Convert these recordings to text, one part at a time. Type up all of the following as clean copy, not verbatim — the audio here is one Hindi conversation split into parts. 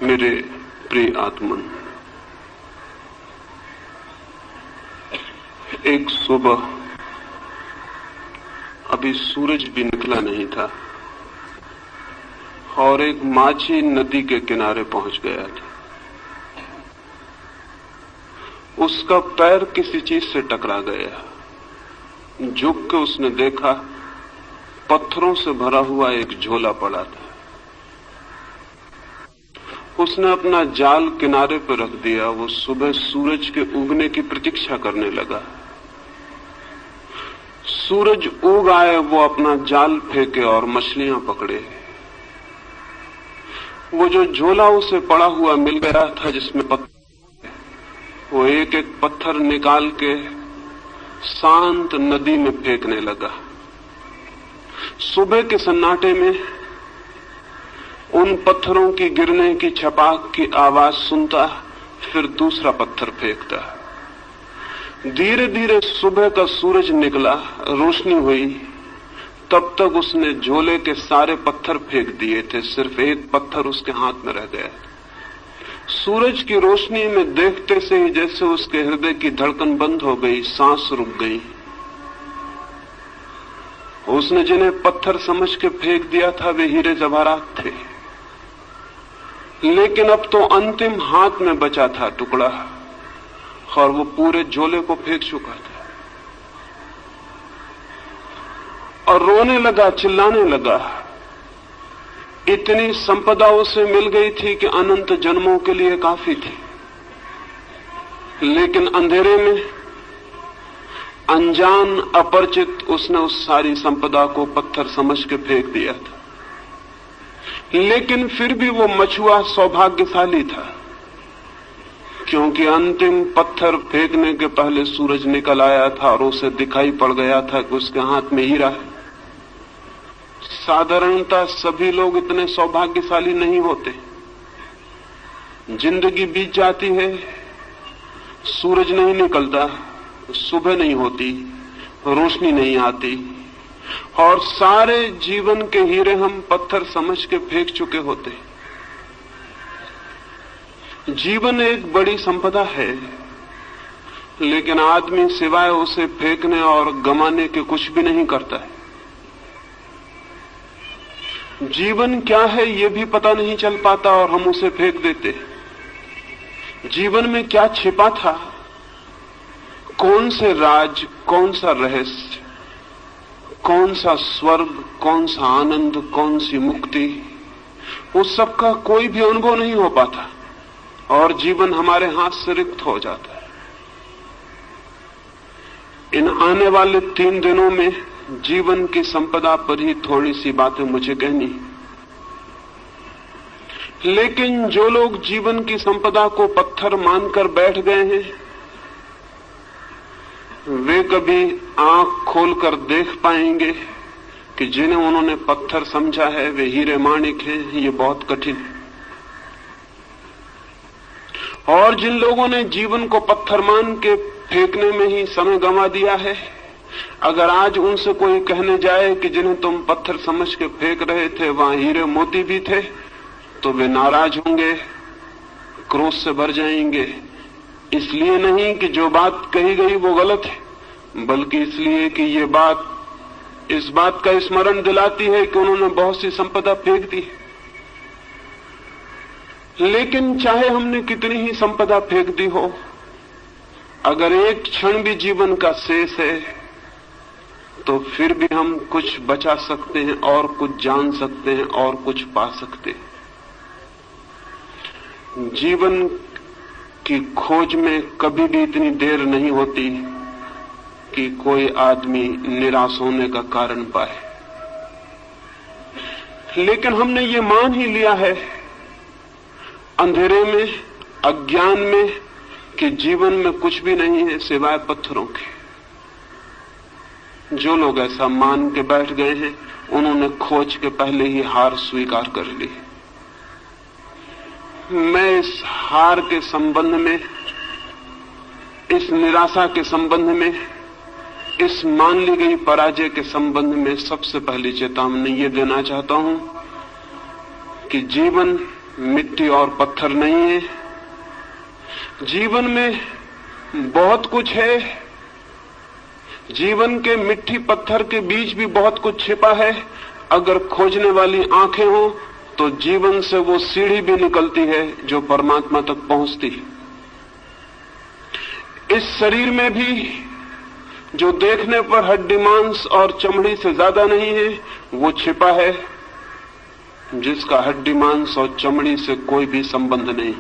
मेरे प्रिय आत्मन, एक सुबह अभी सूरज भी निकला नहीं था और एक माझी नदी के किनारे पहुंच गया था। उसका पैर किसी चीज से टकरा गया। झुक के उसने देखा, पत्थरों से भरा हुआ एक झोला पड़ा था। उसने अपना जाल किनारे पर रख दिया। वो सुबह सूरज के उगने की प्रतीक्षा करने लगा। सूरज उग आए, वो अपना जाल फेंके और मछलियां पकड़े। वो जो झोला उसे पड़ा हुआ मिल गया था जिसमें पत्थर, वो एक एक पत्थर निकाल के शांत नदी में फेंकने लगा। सुबह के सन्नाटे में उन पत्थरों की गिरने की छपाक की आवाज सुनता, फिर दूसरा पत्थर फेंकता। धीरे धीरे सुबह का सूरज निकला, रोशनी हुई। तब तक उसने झोले के सारे पत्थर फेंक दिए थे, सिर्फ एक पत्थर उसके हाथ में रह गया। सूरज की रोशनी में देखते से ही जैसे उसके हृदय की धड़कन बंद हो गई, सांस रुक गई। उसने जिन्हें पत्थर समझ के फेंक दिया था वे हीरे जवाहरात थे, लेकिन अब तो अंतिम हाथ में बचा था टुकड़ा और वो पूरे झोले को फेंक चुका था। और रोने लगा, चिल्लाने लगा। इतनी संपदा उसे मिल गई थी कि अनंत जन्मों के लिए काफी थी, लेकिन अंधेरे में अनजान अपरिचित उसने उस सारी संपदा को पत्थर समझ के फेंक दिया था। लेकिन फिर भी वो मछुआ सौभाग्यशाली था, क्योंकि अंतिम पत्थर फेंकने के पहले सूरज निकल आया था और उसे दिखाई पड़ गया था कि उसके हाथ में हीरा है। साधारणतः सभी लोग इतने सौभाग्यशाली नहीं होते। जिंदगी बीत जाती है, सूरज नहीं निकलता, सुबह नहीं होती, रोशनी नहीं आती और सारे जीवन के हीरे हम पत्थर समझ के फेंक चुके होते। जीवन एक बड़ी संपदा है, लेकिन आदमी सिवाय उसे फेंकने और गंवाने के कुछ भी नहीं करता है। जीवन क्या है ये भी पता नहीं चल पाता और हम उसे फेंक देते। जीवन में क्या छिपा था, कौन से राज, कौन सा रहस्य, कौन सा स्वर्ग, कौन सा आनंद, कौन सी मुक्ति, उस सब का कोई भी अनुभव नहीं हो पाता और जीवन हमारे हाथ से रिक्त हो जाता है। इन आने वाले 3 दिनों में जीवन की संपदा पर ही थोड़ी सी बातें मुझे कहनी। लेकिन जो लोग जीवन की संपदा को पत्थर मानकर बैठ गए हैं, वे कभी आंख खोलकर देख पाएंगे कि जिन्हें उन्होंने पत्थर समझा है वे हीरे माणिक हैं। ये बहुत कठिन है। और जिन लोगों ने जीवन को पत्थर मान के फेंकने में ही समय गंवा दिया है, अगर आज उनसे कोई कहने जाए कि जिन्हें तुम पत्थर समझ के फेंक रहे थे वहां हीरे मोती भी थे, तो वे नाराज होंगे, क्रोध से भर जाएंगे। इसलिए नहीं कि जो बात कही गई वो गलत है, बल्कि इसलिए कि ये बात इस बात का स्मरण दिलाती है कि उन्होंने बहुत सी संपदा फेंक दी। लेकिन चाहे हमने कितनी ही संपदा फेंक दी हो, अगर एक क्षण भी जीवन का शेष है तो फिर भी हम कुछ बचा सकते हैं और कुछ जान सकते हैं और कुछ पा सकते हैं। जीवन की खोज में कभी भी इतनी देर नहीं होती कि कोई आदमी निराश होने का कारण पाए। लेकिन हमने ये मान ही लिया है अंधेरे में, अज्ञान में, कि जीवन में कुछ भी नहीं है सिवाय पत्थरों के। जो लोग ऐसा मान के बैठ गए हैं उन्होंने खोज के पहले ही हार स्वीकार कर ली। मैं इस हार के संबंध में, इस निराशा के संबंध में, इस मान ली गई पराजय के संबंध में सबसे पहली चेतावनी ये देना चाहता हूं कि जीवन मिट्टी और पत्थर नहीं है। जीवन में बहुत कुछ है। जीवन के मिट्टी पत्थर के बीच भी बहुत कुछ छिपा है। अगर खोजने वाली आंखें हो तो जीवन से वो सीढ़ी भी निकलती है जो परमात्मा तक पहुंचती है। इस शरीर में भी जो देखने पर हड्डी मांस और चमड़ी से ज्यादा नहीं है, वो छिपा है जिसका हड्डी मांस और चमड़ी से कोई भी संबंध नहीं।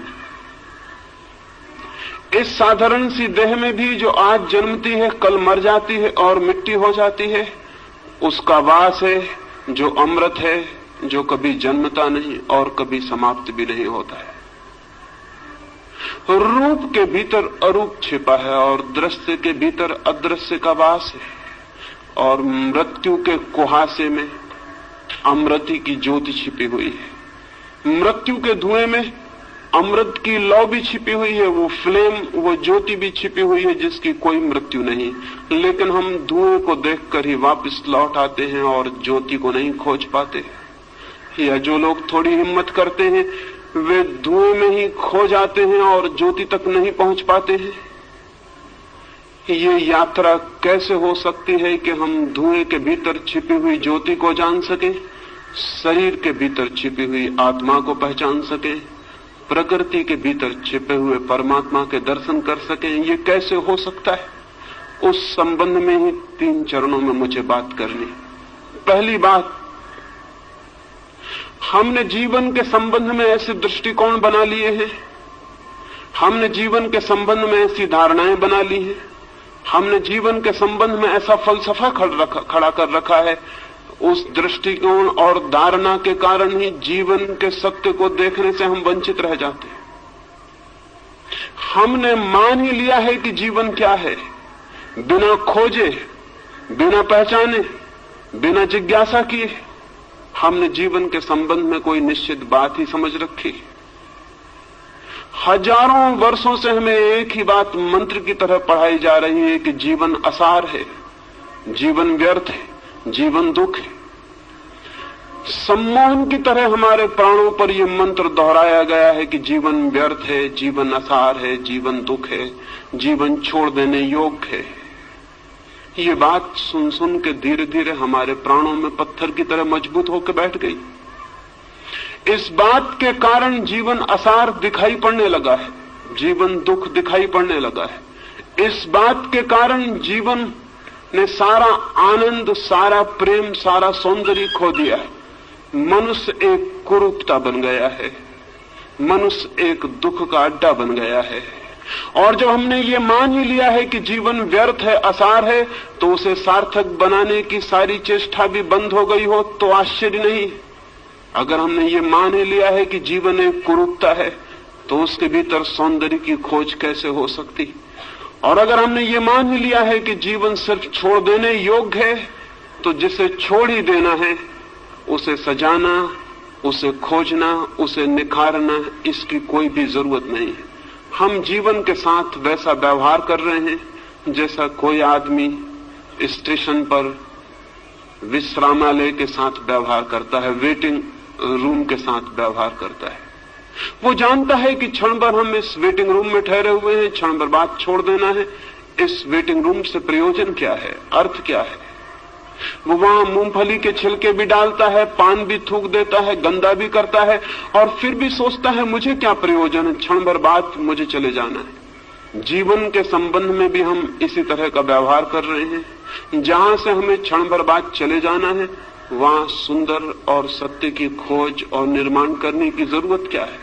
इस साधारण सी देह में भी जो आज जन्मती है, कल मर जाती है और मिट्टी हो जाती है, उसका वास है जो अमृत है, जो कभी जन्मता नहीं और कभी समाप्त भी नहीं होता है। रूप के भीतर अरूप छिपा है और दृश्य के भीतर अदृश्य का वास है, और मृत्यु के कुहासे में अमृति की ज्योति छिपी हुई है। मृत्यु के धुएं में अमृत की लौ भी छिपी हुई है, वो फ्लेम, वो ज्योति भी छिपी हुई है जिसकी कोई मृत्यु नहीं। लेकिन हम धुएं को देखकर ही वापस लौट आते हैं और ज्योति को नहीं खोज पाते। या जो लोग थोड़ी हिम्मत करते हैं वे धुएं में ही खो जाते हैं और ज्योति तक नहीं पहुंच पाते हैं। ये यात्रा कैसे हो सकती है कि हम धुएं के भीतर छिपी हुई ज्योति को जान सकें, शरीर के भीतर छिपी हुई आत्मा को पहचान सकें, प्रकृति के भीतर छिपे हुए परमात्मा के दर्शन कर सकें? ये कैसे हो सकता है? उस संबंध में ही 3 चरणों में मुझे बात करनी। पहली बात, हमने जीवन के संबंध में ऐसे दृष्टिकोण बना लिए हैं, हमने जीवन के संबंध में ऐसी धारणाएं बना ली हैं, हमने जीवन के संबंध में ऐसा फलसफा खड़ा कर रखा है। उस दृष्टिकोण और धारणा के कारण ही जीवन के सत्य को देखने से हम वंचित रह जाते हैं। हमने मान ही लिया है कि जीवन क्या है, बिना खोजे, बिना पहचाने, बिना जिज्ञासा किए हमने जीवन के संबंध में कोई निश्चित बात ही समझ रखी। हजारों वर्षों से हमें एक ही बात मंत्र की तरह पढ़ाई जा रही है कि जीवन असार है, जीवन व्यर्थ है, जीवन दुख है। सम्मोहन की तरह हमारे प्राणों पर यह मंत्र दोहराया गया है कि जीवन व्यर्थ है, जीवन असार है, जीवन दुख है, जीवन छोड़ देने योग्य है। ये बात सुन सुन के धीरे धीरे हमारे प्राणों में पत्थर की तरह मजबूत होकर बैठ गई। इस बात के कारण जीवन असार दिखाई पड़ने लगा है, जीवन दुख दिखाई पड़ने लगा है। इस बात के कारण जीवन ने सारा आनंद, सारा प्रेम, सारा सौंदर्य खो दिया है। मनुष्य एक कुरूपता बन गया है, मनुष्य एक दुख का अड्डा बन गया है। और जब हमने ये मान ही लिया है कि जीवन व्यर्थ है, असार है, तो उसे सार्थक बनाने की सारी चेष्टा भी बंद हो गई हो तो आश्चर्य नहीं। अगर हमने ये मान ही लिया है कि जीवन एक कुरूपता है तो उसके भीतर सौंदर्य की खोज कैसे हो सकती? और अगर हमने ये मान ही लिया है कि जीवन सिर्फ छोड़ देने योग्य है तो जिसे छोड़ ही देना है उसे सजाना, उसे खोजना, उसे निखारना, इसकी कोई भी जरूरत नहीं है। हम जीवन के साथ वैसा व्यवहार कर रहे हैं जैसा कोई आदमी स्टेशन पर विश्रामालय के साथ व्यवहार करता है, वेटिंग रूम के साथ व्यवहार करता है। वो जानता है कि क्षण भर हम इस वेटिंग रूम में ठहरे हुए हैं, क्षण भर बाद छोड़ देना है। इस वेटिंग रूम से प्रयोजन क्या है, अर्थ क्या है? वो वहां मूंगफली के छिलके भी डालता है, पान भी थूक देता है, गंदा भी करता है और फिर भी सोचता है मुझे क्या प्रयोजन है, क्षण भर बाद मुझे चले जाना है। जीवन के संबंध में भी हम इसी तरह का व्यवहार कर रहे हैं। जहां से हमें क्षण भर बाद चले जाना है वहां सुंदर और सत्य की खोज और निर्माण करने की जरूरत क्या है?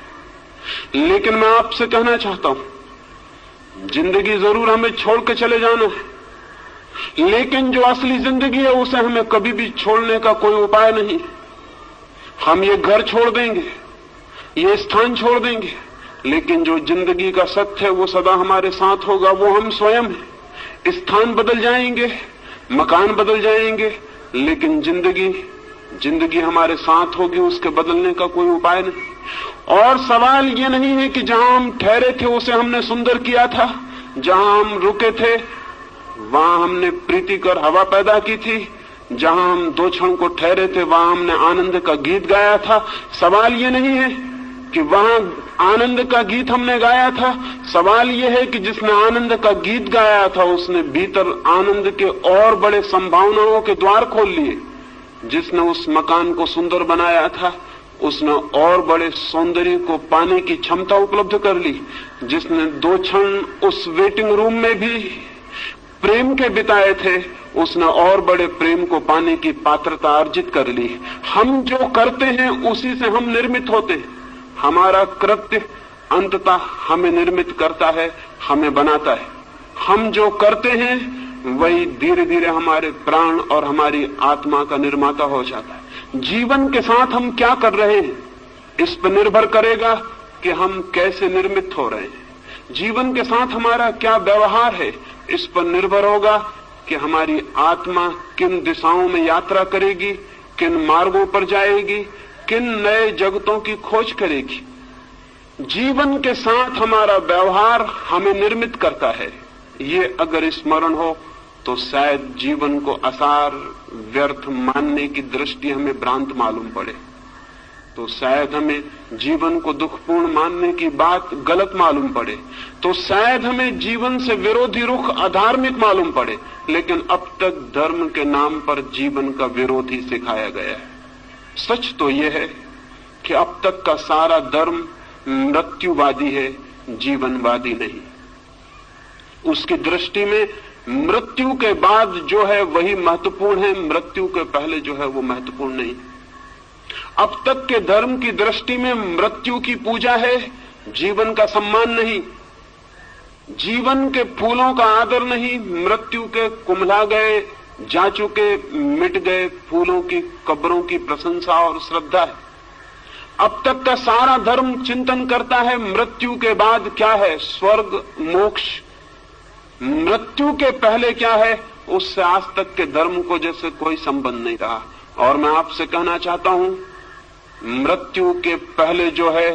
लेकिन मैं आपसे कहना चाहता हूं, जिंदगी जरूर हमें छोड़ के चले जाना है, लेकिन जो असली जिंदगी है उसे हमें कभी भी छोड़ने का कोई उपाय नहीं। हम ये घर छोड़ देंगे, ये स्थान छोड़ देंगे, लेकिन जो जिंदगी का सत्य है वो सदा हमारे साथ होगा, वो हम स्वयं हैं। स्थान बदल जाएंगे, मकान बदल जाएंगे, लेकिन जिंदगी हमारे साथ होगी, उसके बदलने का कोई उपाय नहीं। और सवाल ये नहीं है कि जहां हम ठहरे थे उसे हमने सुंदर किया था, जहां हम रुके थे वहां हमने प्रीतिकर हवा पैदा की थी, जहां हम 2 क्षण को ठहरे थे वहां हमने आनंद का गीत गाया था। सवाल ये नहीं है कि वहां आनंद का गीत हमने गाया था। सवाल यह है कि जिसने आनंद का गीत गाया था उसने भीतर आनंद के और बड़े संभावनाओं के द्वार खोल लिए। जिसने उस मकान को सुंदर बनाया था उसने और बड़े सौंदर्य को पाने की क्षमता उपलब्ध कर ली। जिसने 2 क्षण उस वेटिंग रूम में भी प्रेम के बिताए थे उसने और बड़े प्रेम को पाने की पात्रता अर्जित कर ली। हम जो करते हैं उसी से हम निर्मित होते हैं। हमारा कृत्य अंततः हमें निर्मित करता है, हमें बनाता है। हम जो करते हैं वही धीरे धीरे हमारे प्राण और हमारी आत्मा का निर्माता हो जाता है। जीवन के साथ हम क्या कर रहे हैं इस पर निर्भर करेगा कि हम कैसे निर्मित हो रहे हैं। जीवन के साथ हमारा क्या व्यवहार है इस पर निर्भर होगा कि हमारी आत्मा किन दिशाओं में यात्रा करेगी, किन मार्गों पर जाएगी, किन नए जगतों की खोज करेगी। जीवन के साथ हमारा व्यवहार हमें निर्मित करता है। ये अगर स्मरण हो तो शायद जीवन को असार व्यर्थ मानने की दृष्टि हमें भ्रांत मालूम पड़े, तो शायद हमें जीवन को दुखपूर्ण मानने की बात गलत मालूम पड़े, तो शायद हमें जीवन से विरोधी रुख अधार्मिक मालूम पड़े। लेकिन अब तक धर्म के नाम पर जीवन का विरोध ही सिखाया गया है। सच तो यह है कि अब तक का सारा धर्म मृत्युवादी है, जीवनवादी नहीं। उसकी दृष्टि में मृत्यु के बाद जो है वही महत्वपूर्ण है, मृत्यु के पहले जो है वो महत्वपूर्ण नहीं। अब तक के धर्म की दृष्टि में मृत्यु की पूजा है, जीवन का सम्मान नहीं। जीवन के फूलों का आदर नहीं, मृत्यु के कुम्हला गए, जा चुके, मिट गए फूलों की कब्रों की प्रशंसा और श्रद्धा है। अब तक का सारा धर्म चिंतन करता है मृत्यु के बाद क्या है, स्वर्ग मोक्ष। मृत्यु के पहले क्या है उससे आज तक के धर्म को जैसे कोई संबंध नहीं रहा। और मैं आपसे कहना चाहता हूं मृत्यु के पहले जो है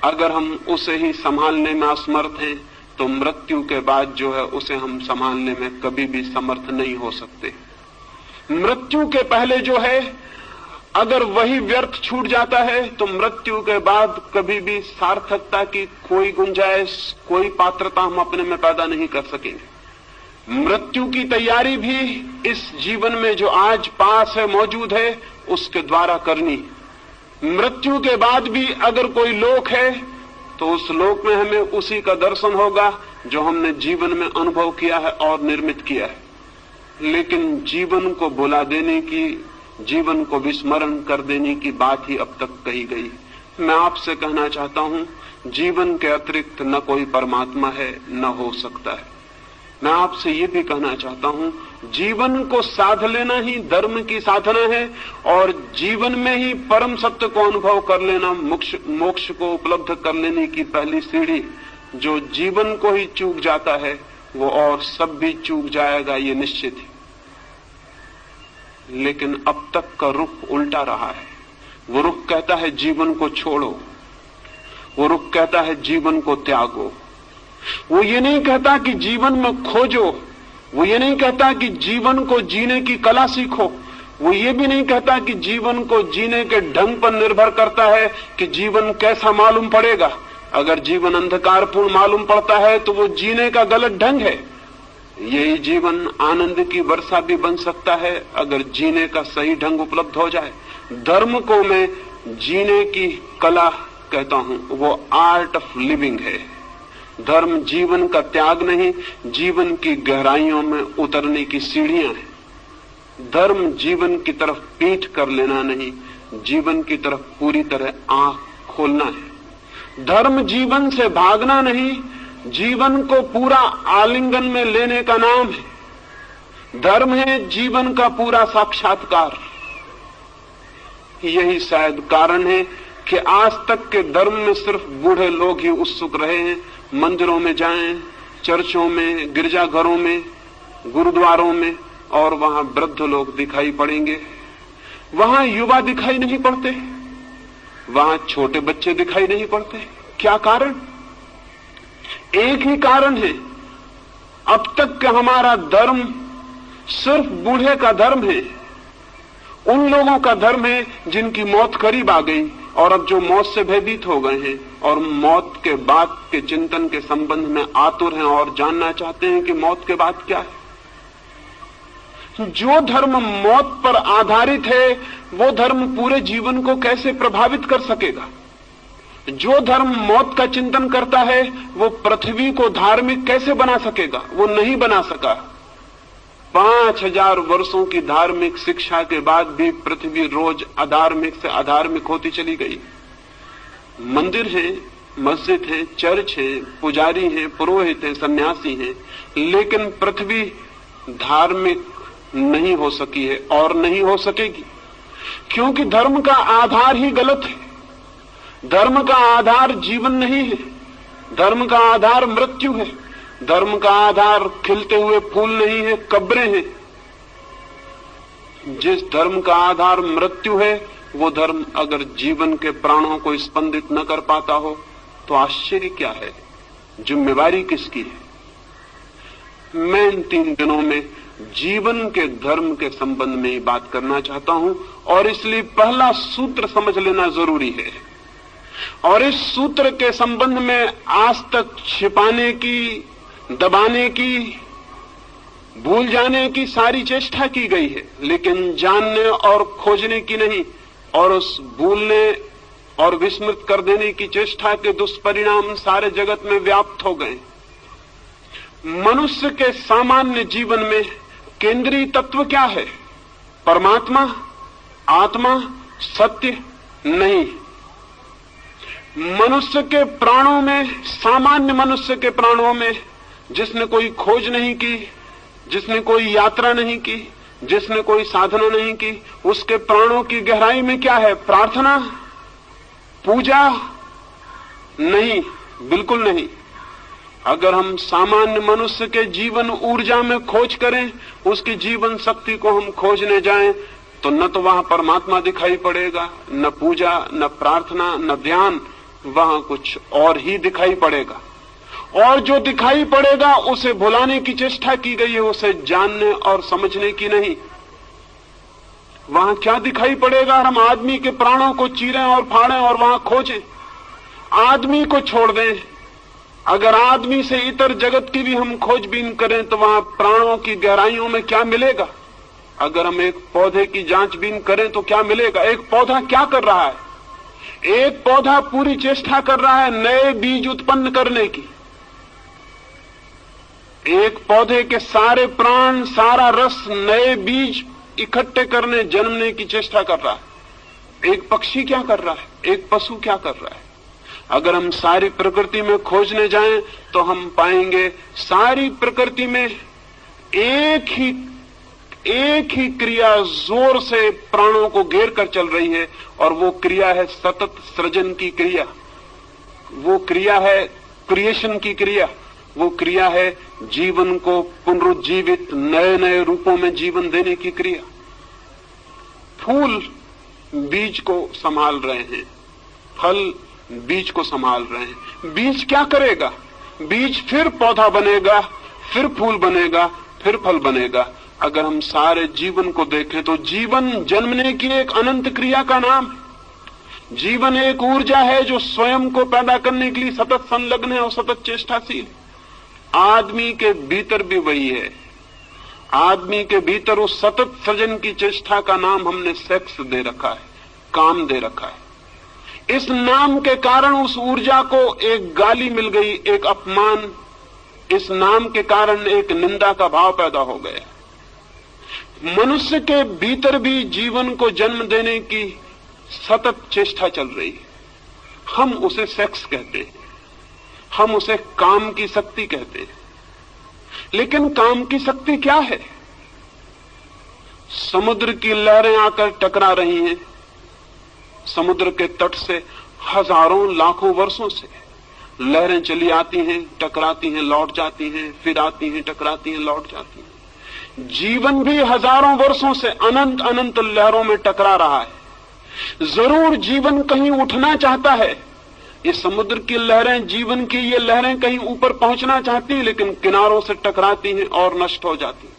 अगर हम उसे ही संभालने में असमर्थ हैं तो मृत्यु के बाद जो है उसे हम संभालने में कभी भी समर्थ नहीं हो सकते। मृत्यु के पहले जो है अगर वही व्यर्थ छूट जाता है तो मृत्यु के बाद कभी भी सार्थकता की कोई गुंजाइश, कोई पात्रता हम अपने में पैदा नहीं कर सकेंगे। मृत्यु की तैयारी भी इस जीवन में जो आज पास है, मौजूद है, उसके द्वारा करनी। मृत्यु के बाद भी अगर कोई लोक है तो उस लोक में हमें उसी का दर्शन होगा जो हमने जीवन में अनुभव किया है और निर्मित किया है। लेकिन जीवन को भुला देने की, जीवन को विस्मरण कर देने की बात ही अब तक कही गई। मैं आपसे कहना चाहता हूं जीवन के अतिरिक्त न कोई परमात्मा है, न हो सकता है। मैं आपसे ये भी कहना चाहता हूं जीवन को साध लेना ही धर्म की साधना है और जीवन में ही परम सत्य को अनुभव कर लेना मोक्ष को उपलब्ध कर लेने की पहली सीढ़ी। जो जीवन को ही चूक जाता है वो और सब भी चूक जाएगा, ये निश्चित है। लेकिन अब तक का रुख उल्टा रहा है। वो रुख कहता है जीवन को छोड़ो, वो रुख कहता है जीवन को त्यागो। वो ये नहीं कहता कि जीवन में खोजो, वो ये नहीं कहता कि जीवन को जीने की कला सीखो, वो ये भी नहीं कहता कि जीवन को जीने के ढंग पर निर्भर करता है कि जीवन कैसा मालूम पड़ेगा। अगर जीवन अंधकारपूर्ण मालूम पड़ता है तो वो जीने का गलत ढंग है। यही जीवन आनंद की वर्षा भी बन सकता है अगर जीने का सही ढंग उपलब्ध हो जाए। धर्म को मैं जीने की कला कहता हूं, वो आर्ट ऑफ लिविंग है। धर्म जीवन का त्याग नहीं, जीवन की गहराइयों में उतरने की सीढ़ियां हैं। धर्म जीवन की तरफ पीठ कर लेना नहीं, जीवन की तरफ पूरी तरह आंख खोलना है। धर्म जीवन से भागना नहीं, जीवन को पूरा आलिंगन में लेने का नाम है। धर्म है जीवन का पूरा साक्षात्कार। यही शायद कारण है कि आज तक के धर्म में सिर्फ बूढ़े लोग ही उत्सुक रहे हैं। मंदिरों में जाएं, चर्चों में, गिरजाघरों में, गुरुद्वारों में, और वहां वृद्ध लोग दिखाई पड़ेंगे। वहां युवा दिखाई नहीं पड़ते, वहां छोटे बच्चे दिखाई नहीं पड़ते। क्या कारण? एक ही कारण है, अब तक का हमारा धर्म सिर्फ बूढ़े का धर्म है, उन लोगों का धर्म है जिनकी मौत करीब आ गई, और अब जो मौत से भयभीत हो गए हैं और मौत के बाद के चिंतन के संबंध में आतुर हैं और जानना चाहते हैं कि मौत के बाद क्या है। जो धर्म मौत पर आधारित है वो धर्म पूरे जीवन को कैसे प्रभावित कर सकेगा? जो धर्म मौत का चिंतन करता है वो पृथ्वी को धार्मिक कैसे बना सकेगा? वो नहीं बना सका। 5000 वर्षों की धार्मिक शिक्षा के बाद भी पृथ्वी रोज अधार्मिक से अधार्मिक होती चली गई। मंदिर है, मस्जिद है, चर्च है, पुजारी हैं, पुरोहित हैं, सन्यासी हैं, लेकिन पृथ्वी धार्मिक नहीं हो सकी है और नहीं हो सकेगी, क्योंकि धर्म का आधार ही गलत है। धर्म का आधार जीवन नहीं है, धर्म का आधार मृत्यु है, धर्म का आधार खिलते हुए फूल नहीं है, कब्रें हैं। जिस धर्म का आधार मृत्यु है वो धर्म अगर जीवन के प्राणों को स्पंदित न कर पाता हो तो आश्चर्य क्या है? जिम्मेवारी किसकी है? मैं इन 3 दिनों में जीवन के धर्म के संबंध में ही बात करना चाहता हूं और इसलिए पहला सूत्र समझ लेना जरूरी है। और इस सूत्र के संबंध में आज तक छिपाने की, दबाने की, भूल जाने की सारी चेष्टा की गई है, लेकिन जानने और खोजने की नहीं। और उस भूलने और विस्मृत कर देने की चेष्टा के दुष्परिणाम सारे जगत में व्याप्त हो गए। मनुष्य के सामान्य जीवन में केंद्रीय तत्व क्या है? परमात्मा, आत्मा, सत्य नहीं। मनुष्य के प्राणों में, सामान्य मनुष्य के प्राणों में, जिसने कोई खोज नहीं की, जिसने कोई यात्रा नहीं की, जिसने कोई साधना नहीं की, उसके प्राणों की गहराई में क्या है? प्रार्थना, पूजा? नहीं, बिल्कुल नहीं। अगर हम सामान्य मनुष्य के जीवन ऊर्जा में खोज करें, उसकी जीवन शक्ति को हम खोजने जाएं, तो न तो वहां परमात्मा दिखाई पड़ेगा, न पूजा, न प्रार्थना, न ध्यान, वहां कुछ और ही दिखाई पड़ेगा। और जो दिखाई पड़ेगा उसे भुलाने की चेष्टा की गई है, उसे जानने और समझने की नहीं। वहां क्या दिखाई पड़ेगा? हम आदमी के प्राणों को चीरें और फाड़ें और वहां खोजें। आदमी को छोड़ दें, अगर आदमी से इतर जगत की भी हम खोजबीन करें तो वहां प्राणों की गहराइयों में क्या मिलेगा? अगर हम एक पौधे की जांचबीन करें तो क्या मिलेगा? एक पौधा क्या कर रहा है? एक पौधा पूरी चेष्टा कर रहा है नए बीज उत्पन्न करने की। एक पौधे के सारे प्राण, सारा रस नए बीज इकट्ठे करने, जन्मने की चेष्टा कर रहा है। एक पक्षी क्या कर रहा है? एक पशु क्या कर रहा है? अगर हम सारी प्रकृति में खोजने जाएं तो हम पाएंगे सारी प्रकृति में एक ही क्रिया जोर से प्राणों को घेर कर चल रही है, और वो क्रिया है सतत सृजन की क्रिया, वो क्रिया है क्रिएशन की क्रिया, वो क्रिया है जीवन को पुनरुज्जीवित नए नए रूपों में जीवन देने की क्रिया। फूल बीज को संभाल रहे हैं, फल बीज को संभाल रहे हैं। बीज क्या करेगा? बीज फिर पौधा बनेगा, फिर फूल बनेगा, फिर फल बनेगा। अगर हम सारे जीवन को देखें तो जीवन जन्मने की एक अनंत क्रिया का नाम है। जीवन एक ऊर्जा है जो स्वयं को पैदा करने के लिए सतत संलग्न है और सतत चेष्टाशील। आदमी के भीतर भी वही है। आदमी के भीतर उस सतत सृजन की चेष्टा का नाम हमने सेक्स दे रखा है, काम दे रखा है। इस नाम के कारण उस ऊर्जा को एक गाली मिल गई, एक अपमान। इस नाम के कारण एक निंदा का भाव पैदा हो गया। मनुष्य के भीतर भी जीवन को जन्म देने की सतत चेष्टा चल रही है। हम उसे सेक्स कहते हैं, हम उसे काम की शक्ति कहते हैं। लेकिन काम की शक्ति क्या है? समुद्र की लहरें आकर टकरा रही हैं। समुद्र के तट से हजारों लाखों वर्षों से लहरें चली आती हैं, टकराती हैं, लौट जाती हैं, फिर आती हैं, टकराती हैं, लौट जाती हैं। जीवन भी हजारों वर्षों से अनंत अनंत लहरों में टकरा रहा है। जरूर जीवन कहीं उठना चाहता है। ये समुद्र की लहरें, जीवन की ये लहरें कहीं ऊपर पहुंचना चाहती हैं, लेकिन किनारों से टकराती हैं और नष्ट हो जाती हैं।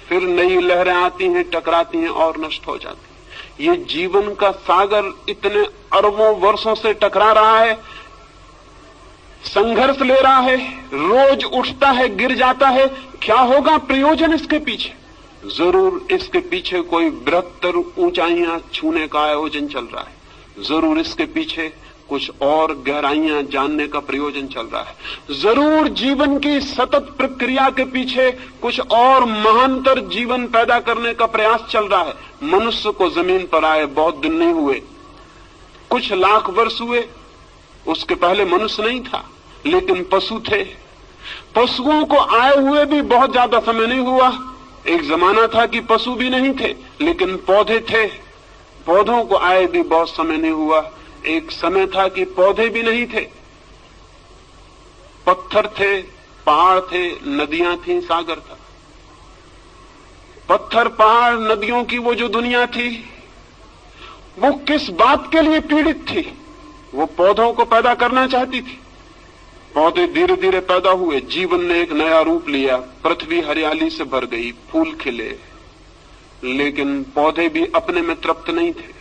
फिर नई लहरें आती हैं, टकराती हैं और नष्ट हो जाती हैं। ये जीवन का सागर इतने अरबों वर्षों से टकरा रहा है, संघर्ष ले रहा है, रोज उठता है, गिर जाता है। क्या होगा प्रयोजन इसके पीछे? जरूर इसके पीछे कोई बृहत्तर ऊंचाइयां छूने का आयोजन चल रहा है। जरूर इसके पीछे कुछ और गहराइयां जानने का प्रयोजन चल रहा है। जरूर जीवन की सतत प्रक्रिया के पीछे कुछ और महानतर जीवन पैदा करने का प्रयास चल रहा है। मनुष्य को जमीन पर आए बहुत दिन नहीं हुए, कुछ लाख वर्ष हुए। उसके पहले मनुष्य नहीं था, लेकिन पशु थे। पशुओं को आए हुए भी बहुत ज्यादा समय नहीं हुआ। एक जमाना था कि पशु भी नहीं थे, लेकिन पौधे थे। पौधों को आए भी बहुत समय नहीं हुआ। एक समय था कि पौधे भी नहीं थे, पत्थर थे, पहाड़ थे, नदियां थी, सागर था। पत्थर, पहाड़, नदियों की वो जो दुनिया थी, वो किस बात के लिए पीड़ित थी? वो पौधों को पैदा करना चाहती थी। पौधे धीरे धीरे पैदा हुए, जीवन ने एक नया रूप लिया, पृथ्वी हरियाली से भर गई, फूल खिले। लेकिन पौधे भी अपने में तृप्त नहीं थे।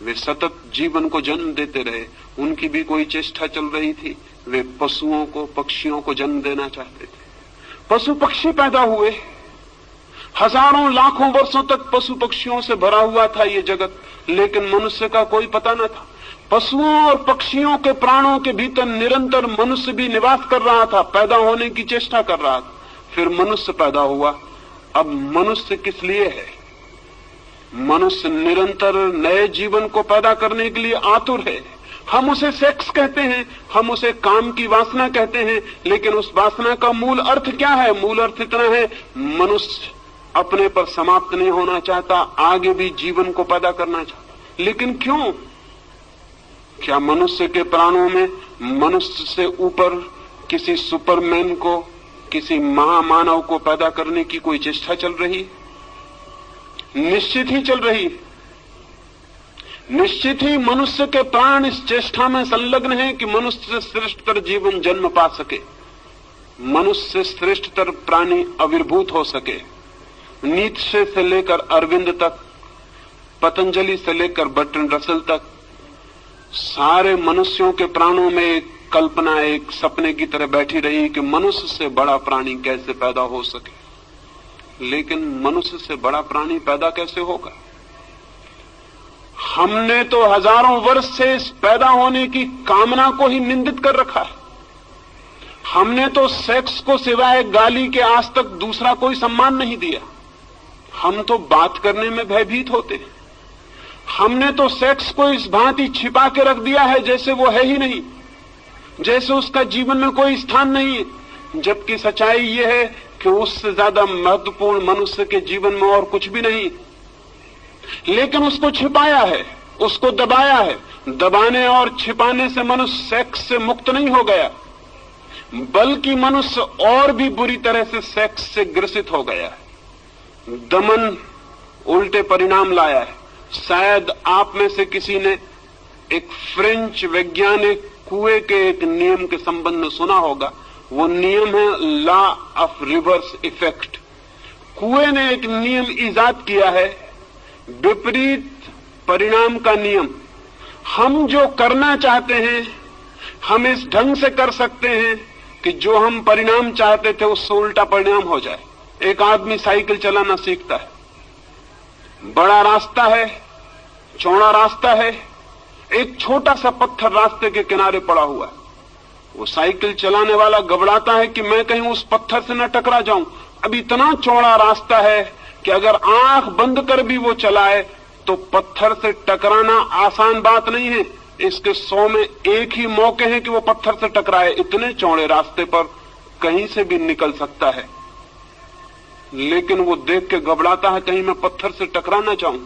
वे सतत जीवन को जन्म देते रहे। उनकी भी कोई चेष्टा चल रही थी। वे पशुओं को, पक्षियों को जन्म देना चाहते थे। पशु पक्षी पैदा हुए। हजारों लाखों वर्षों तक पशु पक्षियों से भरा हुआ था ये जगत, लेकिन मनुष्य का कोई पता न था। पशुओं और पक्षियों के प्राणों के भीतर निरंतर मनुष्य भी निवास कर रहा था, पैदा होने की चेष्टा कर रहा था। फिर मनुष्य पैदा हुआ। अब मनुष्य किस लिए है? मनुष्य निरंतर नए जीवन को पैदा करने के लिए आतुर है। हम उसे सेक्स कहते हैं, हम उसे काम की वासना कहते हैं, लेकिन उस वासना का मूल अर्थ क्या है? मूल अर्थ इतना है, मनुष्य अपने पर समाप्त नहीं होना चाहता, आगे भी जीवन को पैदा करना चाहता। लेकिन क्यों? क्या मनुष्य के प्राणों में मनुष्य से ऊपर किसी सुपरमैन को, किसी महामानव को पैदा करने की कोई चेष्टा चल रही? निश्चित ही चल रही। निश्चित ही मनुष्य के प्राण इस चेष्टा में संलग्न है कि मनुष्य से श्रेष्ठतर जीवन जन्म पा सके, मनुष्य से श्रेष्ठतर प्राणी आविर्भूत हो सके। नीत्शे से लेकर अरविंद तक, पतंजलि से लेकर बर्ट्रैंड रसेल तक, सारे मनुष्यों के प्राणों में एक कल्पना, एक सपने की तरह बैठी रही कि मनुष्य से बड़ा प्राणी कैसे पैदा हो सके। लेकिन मनुष्य से बड़ा प्राणी पैदा कैसे होगा? हमने तो हजारों वर्ष से इस पैदा होने की कामना को ही निंदित कर रखा है। हमने तो सेक्स को सिवाय गाली के आज तक दूसरा कोई सम्मान नहीं दिया। हम तो बात करने में भयभीत होते हैं। हमने तो सेक्स को इस भांति छिपा के रख दिया है जैसे वो है ही नहीं, जैसे उसका जीवन में कोई स्थान नहीं है। जबकि सच्चाई ये है कि उससे ज्यादा महत्वपूर्ण मनुष्य के जीवन में और कुछ भी नहीं, लेकिन उसको छिपाया है, उसको दबाया है। दबाने और छिपाने से मनुष्य सेक्स से मुक्त नहीं हो गया, बल्कि मनुष्य और भी बुरी तरह से सेक्स से ग्रसित हो गया है। दमन उल्टे परिणाम लाया है। शायद आप में से किसी ने एक फ्रेंच वैज्ञानिक कुएं के एक नियम के संबंध में सुना होगा। वो नियम है लॉ ऑफ रिवर्स इफेक्ट। कुएं ने एक नियम इजाद किया है, विपरीत परिणाम का नियम। हम जो करना चाहते हैं हम इस ढंग से कर सकते हैं कि जो हम परिणाम चाहते थे उससे उल्टा परिणाम हो जाए। एक आदमी साइकिल चलाना सीखता है, बड़ा रास्ता है, चौड़ा रास्ता है, एक छोटा सा पत्थर रास्ते के किनारे पड़ा हुआ है। वो साइकिल चलाने वाला घबराता है कि मैं कहीं उस पत्थर से न टकरा जाऊं। अब इतना चौड़ा रास्ता है कि अगर आंख बंद कर भी वो चलाए तो पत्थर से टकराना आसान बात नहीं है। इसके 100 में एक ही मौके हैं कि वो पत्थर से टकराए। इतने चौड़े रास्ते पर कहीं से भी निकल सकता है, लेकिन वो देख के घबराता है कहीं मैं पत्थर से टकरा ना जाऊं।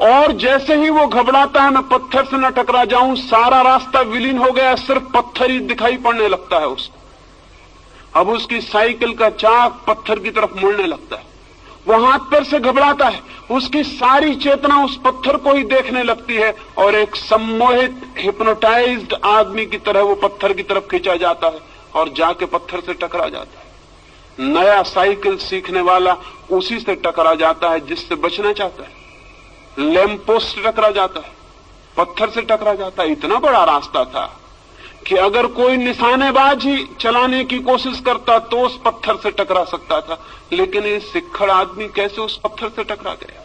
और जैसे ही वो घबराता है मैं पत्थर से न टकरा जाऊं, सारा रास्ता विलीन हो गया, सिर्फ पत्थर ही दिखाई पड़ने लगता है उसको। अब उसकी साइकिल का चाक पत्थर की तरफ मुड़ने लगता है। वो हाथ पैर से घबराता है, उसकी सारी चेतना उस पत्थर को ही देखने लगती है और एक सम्मोहित हिप्नोटाइज्ड आदमी की तरह वो पत्थर की तरफ खींचा जाता है और जाके पत्थर से टकरा जाता है। नया साइकिल सीखने वाला उसी से टकरा जाता है जिससे बचना चाहता है। लैंप पोस्ट से टकरा जाता है, पत्थर से टकरा जाता है। इतना बड़ा रास्ता था कि अगर कोई निशानेबाज ही चलाने की कोशिश करता तो उस पत्थर से टकरा सकता था, लेकिन ये सिक्खड़ आदमी कैसे उस पत्थर से टकरा गया।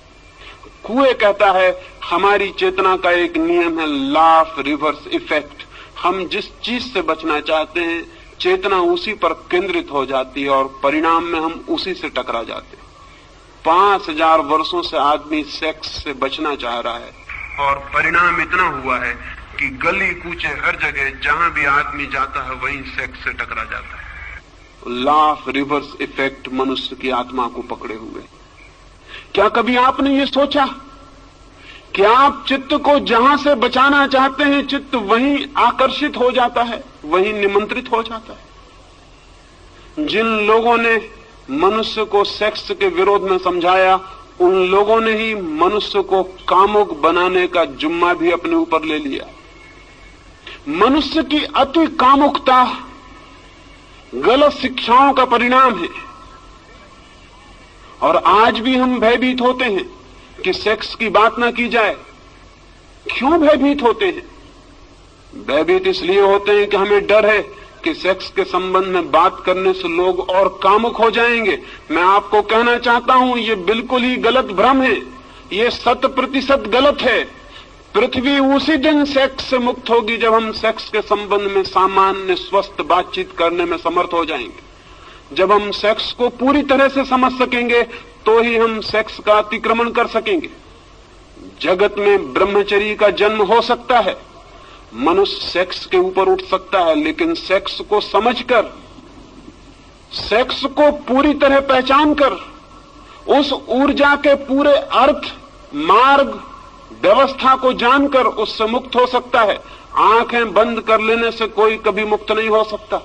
कुएं कहता है हमारी चेतना का एक नियम है, लॉ ऑफ रिवर्स इफेक्ट। हम जिस चीज से बचना चाहते हैं चेतना उसी पर केंद्रित हो जाती है और परिणाम में हम उसी से टकरा जाते हैं। 5000 वर्षों से आदमी सेक्स से बचना चाह रहा है और परिणाम इतना हुआ है कि गली कूचे हर जगह जहां भी आदमी जाता है वहीं सेक्स से टकरा जाता है। लॉ ऑफ रिवर्स इफेक्ट मनुष्य की आत्मा को पकड़े हुए। क्या कभी आपने ये सोचा कि आप चित्त को जहां से बचाना चाहते हैं चित्त वहीं आकर्षित हो जाता है, वहीं निमंत्रित हो जाता है। जिन लोगों ने मनुष्य को सेक्स के विरोध में समझाया उन लोगों ने ही मनुष्य को कामुक बनाने का जुम्मा भी अपने ऊपर ले लिया। मनुष्य की अति कामुकता गलत शिक्षाओं का परिणाम है और आज भी हम भयभीत होते हैं कि सेक्स की बात ना की जाए। क्यों भयभीत होते हैं? भयभीत इसलिए होते हैं कि हमें डर है कि सेक्स के संबंध में बात करने से लोग और कामुक हो जाएंगे। मैं आपको कहना चाहता हूं ये बिल्कुल ही गलत भ्रम है, ये 100% गलत है। पृथ्वी उसी दिन सेक्स से मुक्त होगी जब हम सेक्स के संबंध में सामान्य स्वस्थ बातचीत करने में समर्थ हो जाएंगे। जब हम सेक्स को पूरी तरह से समझ सकेंगे तो ही हम सेक्स का अतिक्रमण कर सकेंगे। जगत में ब्रह्मचर्य का जन्म हो सकता है, मनुष्य सेक्स के ऊपर उठ सकता है, लेकिन सेक्स को समझकर, सेक्स को पूरी तरह पहचान कर, उस ऊर्जा के पूरे अर्थ, मार्ग, व्यवस्था को जानकर उससे मुक्त हो सकता है। आंखें बंद कर लेने से कोई कभी मुक्त नहीं हो सकता।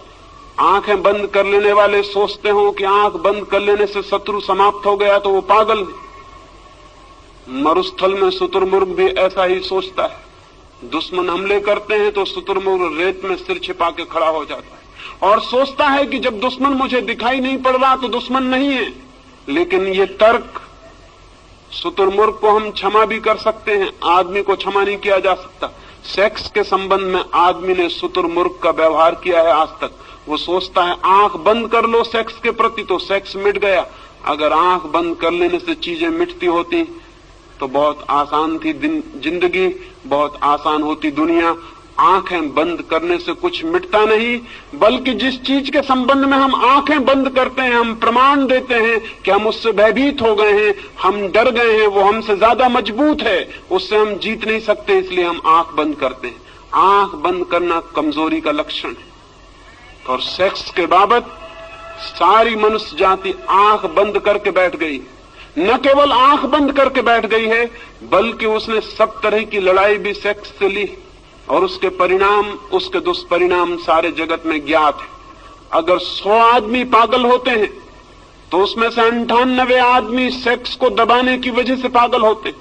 आंखें बंद कर लेने वाले सोचते हो कि आंख बंद कर लेने से शत्रु समाप्त हो गया तो वो पागल है। मरुस्थल में शुतुरमुर्ग भी ऐसा ही सोचता है। दुश्मन हमले करते हैं तो शुतुरमुर्ग रेत में सिर छिपा के खड़ा हो जाता है और सोचता है कि जब दुश्मन मुझे दिखाई नहीं पड़ रहा तो दुश्मन नहीं है। लेकिन ये तर्क, शुतुरमुर्ग को हम क्षमा भी कर सकते हैं, आदमी को क्षमा नहीं किया जा सकता। सेक्स के संबंध में आदमी ने शुतुरमुर्ग का व्यवहार किया है आज तक। वो सोचता है आंख बंद कर लो सेक्स के प्रति तो सेक्स मिट गया। अगर आंख बंद कर लेने से चीजें मिटती होती तो बहुत आसान थी जिंदगी, बहुत आसान होती दुनिया। आंखें बंद करने से कुछ मिटता नहीं, बल्कि जिस चीज के संबंध में हम आंखें बंद करते हैं, हम प्रमाण देते हैं कि हम उससे भयभीत हो गए हैं, हम डर गए हैं, वो हमसे ज्यादा मजबूत है, उससे हम जीत नहीं सकते, इसलिए हम आंख बंद करते हैं। आंख बंद करना कमजोरी का लक्षण है। और सेक्स के बाबत सारी मनुष्य जाति आंख बंद करके बैठ गई। न केवल आंख बंद करके बैठ गई है, बल्कि उसने सब तरह की लड़ाई भी सेक्स से ली और उसके परिणाम, उसके दुष्परिणाम सारे जगत में ज्ञात है। अगर 100 आदमी पागल होते हैं तो उसमें से 98 आदमी सेक्स को दबाने की वजह से पागल होते।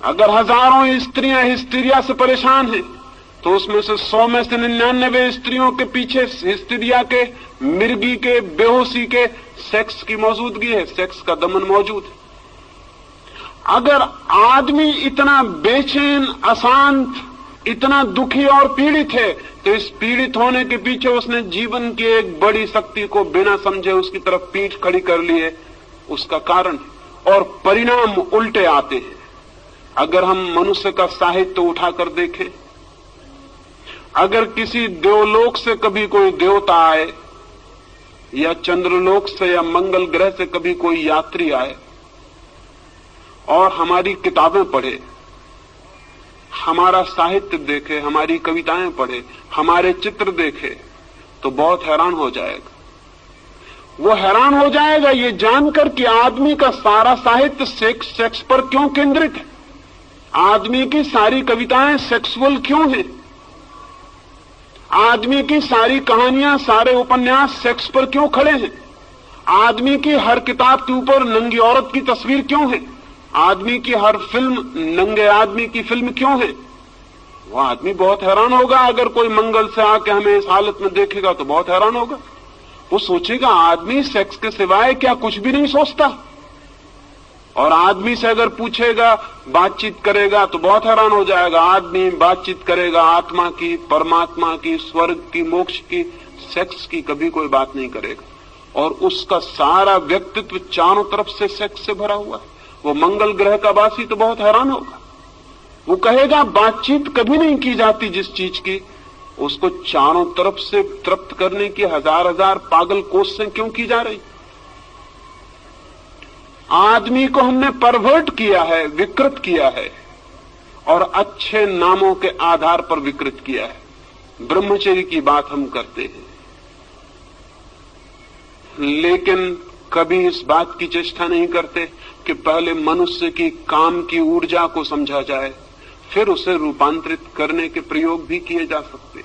अगर हजारों स्त्रियां हिस्टीरिया से परेशान हैं तो उसमें से 100 में से 99 स्त्रियों के पीछे हिस्टीरिया के, मिर्गी के, बेहोशी के सेक्स की मौजूदगी है, सेक्स का दमन मौजूद है। अगर आदमी इतना बेचैन, अशांत, इतना दुखी और पीड़ित है तो इस पीड़ित होने के पीछे उसने जीवन की एक बड़ी शक्ति को बिना समझे उसकी तरफ पीठ खड़ी कर ली है, उसका कारण है। और परिणाम उल्टे आते हैं। अगर हम मनुष्य का साहित्य उठाकर देखें, अगर किसी देवलोक से कभी कोई देवता आए या चंद्रलोक से या मंगल ग्रह से कभी कोई यात्री आए और हमारी किताबें पढ़े, हमारा साहित्य देखे, हमारी कविताएं पढ़े, हमारे चित्र देखे, तो बहुत हैरान हो जाएगा। वो हैरान हो जाएगा ये जानकर कि आदमी का सारा साहित्य सेक्स पर क्यों केंद्रित है, आदमी की सारी कविताएं सेक्सुअल क्यों हैं, आदमी की सारी कहानियां, सारे उपन्यास सेक्स पर क्यों खड़े हैं, आदमी की हर किताब के ऊपर नंगी औरत की तस्वीर क्यों है, आदमी की हर फिल्म नंगे आदमी की फिल्म क्यों है। वो आदमी बहुत हैरान होगा। अगर कोई मंगल से आके हमें इस हालत में देखेगा तो बहुत हैरान होगा। वो सोचेगा आदमी सेक्स के सिवाय क्या कुछ भी नहीं सोचता। और आदमी से अगर पूछेगा, बातचीत करेगा तो बहुत हैरान हो जाएगा। आदमी बातचीत करेगा आत्मा की, परमात्मा की, स्वर्ग की, मोक्ष की, सेक्स की कभी कोई बात नहीं करेगा। और उसका सारा व्यक्तित्व चारों तरफ से सेक्स से भरा हुआ है। वो मंगल ग्रह का वासी तो बहुत हैरान होगा। वो कहेगा बातचीत कभी नहीं की जाती जिस चीज की, उसको चारों तरफ से तृप्त करने की हजार हजार पागल कोशिशें क्यों की जा रही। आदमी को हमने परवर्ट किया है, विकृत किया है, और अच्छे नामों के आधार पर विकृत किया है। ब्रह्मचर्य की बात हम करते हैं, लेकिन कभी इस बात की चेष्टा नहीं करते कि पहले मनुष्य की काम की ऊर्जा को समझा जाए, फिर उसे रूपांतरित करने के प्रयोग भी किए जा सकते।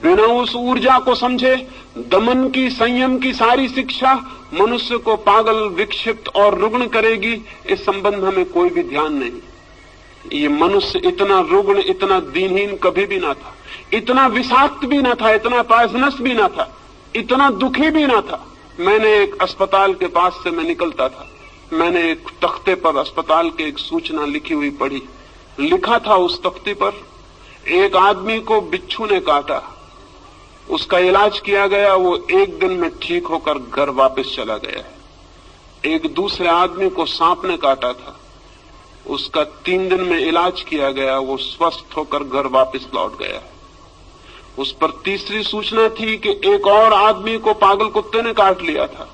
बिना उस ऊर्जा को समझे दमन की, संयम की सारी शिक्षा मनुष्य को पागल, विक्षिप्त और रुग्ण करेगी। इस संबंध में कोई भी ध्यान नहीं। ये मनुष्य इतना रुग्ण, इतना दीनहीन कभी भी ना था, इतना विषाक्त भी ना था, इतना पॉइजनस भी ना था, इतना दुखी भी ना था। मैंने एक अस्पताल के पास से मैं निकलता था, मैंने एक तख्ते पर अस्पताल के एक सूचना लिखी हुई पढ़ी। लिखा था उस तख्ते पर, एक आदमी को बिच्छू ने काटा, उसका इलाज किया गया, वो 1 दिन में ठीक होकर घर वापस चला गया है। एक दूसरे आदमी को सांप ने काटा था, उसका 3 दिन में इलाज किया गया, वो स्वस्थ होकर घर वापस लौट गया है। उस पर तीसरी सूचना थी कि एक और आदमी को पागल कुत्ते ने काट लिया था,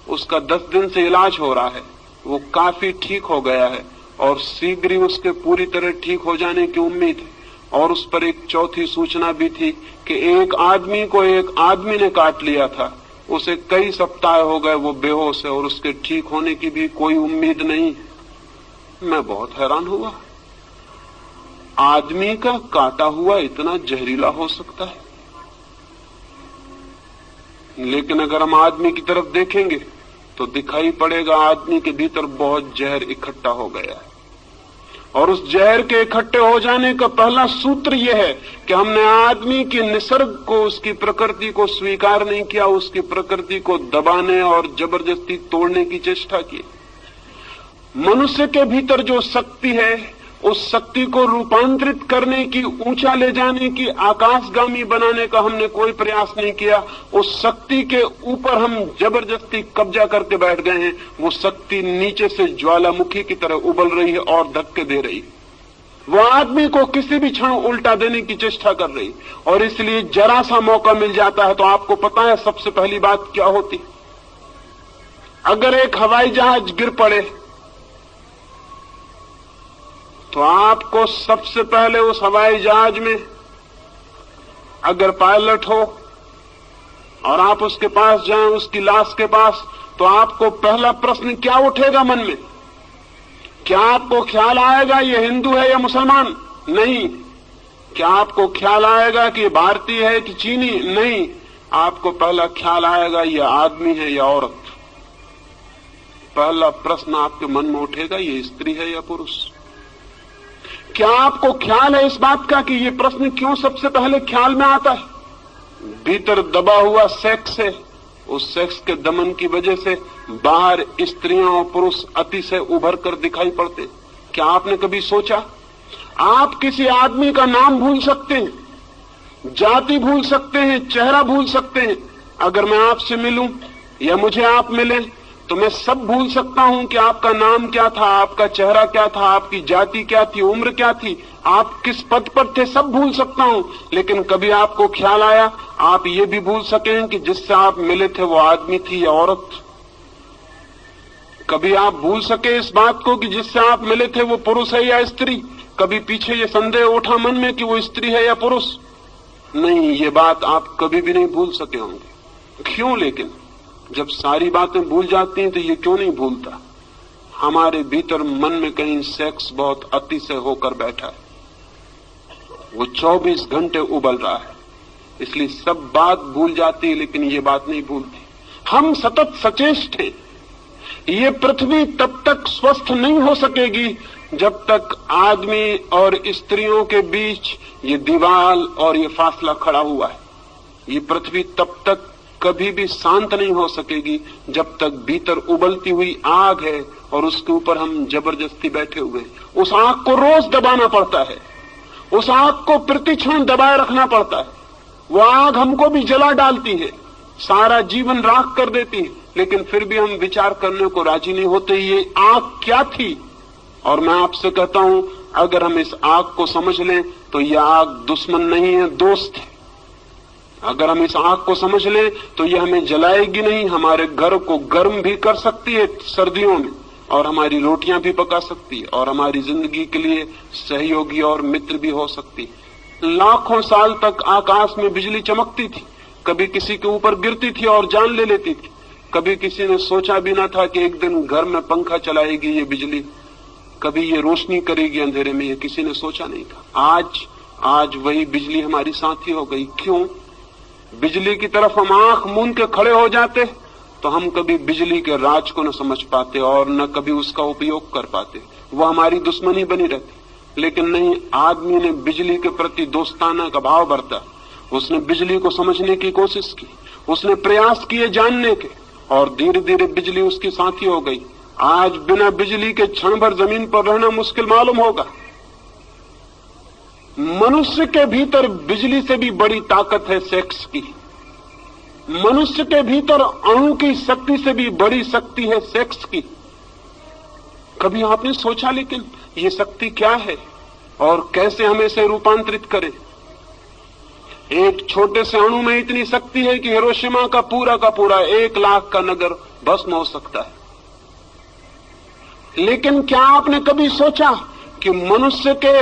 उसका 10 दिन से इलाज हो रहा है, वो काफी ठीक हो गया है और शीघ्र ही उसके पूरी तरह ठीक हो जाने की उम्मीद है। और उस पर एक चौथी सूचना भी थी कि एक आदमी को एक आदमी ने काट लिया था, उसे कई सप्ताह हो गए, वो बेहोश है और उसके ठीक होने की भी कोई उम्मीद नहीं। मैं बहुत हैरान हुआ, आदमी का काटा हुआ इतना जहरीला हो सकता है। लेकिन अगर हम आदमी की तरफ देखेंगे तो दिखाई पड़ेगा आदमी के भीतर बहुत जहर इकट्ठा हो गया है। और उस जहर के इकट्ठे हो जाने का पहला सूत्र यह है कि हमने आदमी की निसर्ग को, उसकी प्रकृति को स्वीकार नहीं किया, उसकी प्रकृति को दबाने और जबरदस्ती तोड़ने की चेष्टा की। मनुष्य के भीतर जो शक्ति है, उस शक्ति को रूपांतरित करने की, ऊंचा ले जाने की, आकाशगामी बनाने का हमने कोई प्रयास नहीं किया। उस शक्ति के ऊपर हम जबरदस्ती कब्जा करके बैठ गए हैं। वो शक्ति नीचे से ज्वालामुखी की तरह उबल रही है और धक्के दे रही है। वो आदमी को किसी भी क्षण उल्टा देने की चेष्टा कर रही, और इसलिए जरा सा मौका मिल जाता है तो आपको पता है सबसे पहली बात क्या होती। अगर एक हवाई जहाज गिर पड़े तो आपको सबसे पहले उस हवाई जहाज में अगर पायलट हो और आप उसके पास जाएं, उसकी लाश के पास, तो आपको पहला प्रश्न क्या उठेगा मन में? क्या आपको ख्याल आएगा ये हिंदू है या मुसलमान? नहीं। क्या आपको ख्याल आएगा कि ये भारतीय है कि चीनी? नहीं। आपको पहला ख्याल आएगा ये आदमी है या औरत। पहला प्रश्न आपके मन में उठेगा ये स्त्री है या पुरुष। क्या आपको ख्याल है इस बात का कि ये प्रश्न क्यों सबसे पहले ख्याल में आता है? भीतर दबा हुआ सेक्स है, उस सेक्स के दमन की वजह से बाहर स्त्रियां और पुरुष अतिशय उभर कर दिखाई पड़ते। क्या आपने कभी सोचा? आप किसी आदमी का नाम भूल सकते हैं, जाति भूल सकते हैं, चेहरा भूल सकते हैं। अगर मैं आपसे मिलूं या मुझे आप मिलें तो मैं सब भूल सकता हूं कि आपका नाम क्या था, आपका चेहरा क्या था, आपकी जाति क्या थी, उम्र क्या थी, आप किस पद पर थे, सब भूल सकता हूं। लेकिन कभी आपको ख्याल आया आप ये भी भूल सकें कि जिससे आप मिले थे वो आदमी थी या औरत? कभी आप भूल सके इस बात को कि जिससे आप मिले थे वो पुरुष है या स्त्री? कभी पीछे ये संदेह उठा मन में कि वो स्त्री है या पुरुष? नहीं, ये बात आप कभी भी नहीं भूल सके होंगे। क्यों? लेकिन जब सारी बातें भूल जाती हैं तो ये क्यों नहीं भूलता? हमारे भीतर मन में कहीं सेक्स बहुत अतिशय होकर बैठा है, वो 24 घंटे उबल रहा है, इसलिए सब बात भूल जाती है लेकिन ये बात नहीं भूलती। हम सतत सचेष्ट हैं। ये पृथ्वी तब तक स्वस्थ नहीं हो सकेगी जब तक आदमी और स्त्रियों के बीच ये दीवार और ये फासला खड़ा हुआ है। ये पृथ्वी तब तक कभी भी शांत नहीं हो सकेगी जब तक भीतर उबलती हुई आग है और उसके ऊपर हम जबरदस्ती बैठे हुए हैं। उस आग को रोज दबाना पड़ता है, उस आग को प्रतिक्षण दबाए रखना पड़ता है। वो आग हमको भी जला डालती है, सारा जीवन राख कर देती है, लेकिन फिर भी हम विचार करने को राजी नहीं होते ये आग क्या थी। और मैं आपसे कहता हूं, अगर हम इस आग को समझ लें तो यह आग दुश्मन नहीं है, दोस्त है। अगर हम इस आग को समझ लें तो यह हमें जलाएगी नहीं, हमारे घर को गर्म भी कर सकती है सर्दियों में, और हमारी रोटियां भी पका सकती है, और हमारी जिंदगी के लिए सहयोगी और मित्र भी हो सकती है। लाखों साल तक आकाश में बिजली चमकती थी, कभी किसी के ऊपर गिरती थी और जान ले लेती थी। कभी किसी ने सोचा भी ना था कि एक दिन घर में पंखा चलाएगी ये बिजली, कभी ये रोशनी करेगी अंधेरे में, ये किसी ने सोचा नहीं था। आज वही बिजली हमारी साथी हो गई। क्यों? बिजली की तरफ हम आंख मूंद के खड़े हो जाते तो हम कभी बिजली के राज को न समझ पाते और न कभी उसका उपयोग कर पाते, वो हमारी दुश्मनी बनी रहती। लेकिन नहीं, आदमी ने बिजली के प्रति दोस्ताना का भाव बरता, उसने बिजली को समझने की कोशिश की, उसने प्रयास किए जानने के, और धीरे धीरे बिजली उसकी साथी हो गई। आज बिना बिजली के क्षण भर जमीन पर रहना मुश्किल मालूम होगा। मनुष्य के भीतर बिजली से भी बड़ी ताकत है सेक्स की। मनुष्य के भीतर अणु की शक्ति से भी बड़ी शक्ति है सेक्स की। कभी आपने सोचा लेकिन ये शक्ति क्या है और कैसे हम इसे रूपांतरित करें? एक छोटे से अणु में इतनी शक्ति है कि हिरोशिमा का पूरा 1 लाख का नगर भस्म हो सकता है। लेकिन क्या आपने कभी सोचा कि मनुष्य के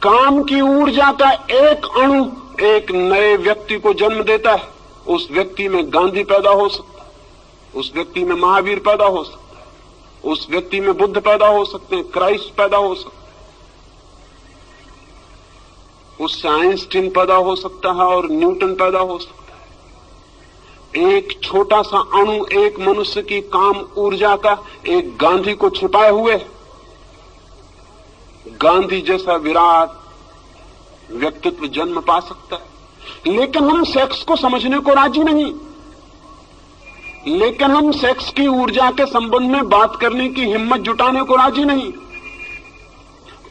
काम की ऊर्जा का एक अणु एक नए व्यक्ति को जन्म देता है? उस व्यक्ति में गांधी पैदा हो सकता है, उस व्यक्ति में महावीर पैदा हो सकता है, उस व्यक्ति में बुद्ध पैदा हो सकते हैं, क्राइस्ट पैदा हो सकता है, उससे आइंस्टीन पैदा हो सकता है और न्यूटन पैदा हो सकता है। एक छोटा सा अणु एक मनुष्य की काम ऊर्जा का एक गांधी को छिपाए हुए, गांधी जैसा विराट व्यक्तित्व जन्म पा सकता है। लेकिन हम सेक्स को समझने को राजी नहीं, लेकिन हम सेक्स की ऊर्जा के संबंध में बात करने की हिम्मत जुटाने को राजी नहीं।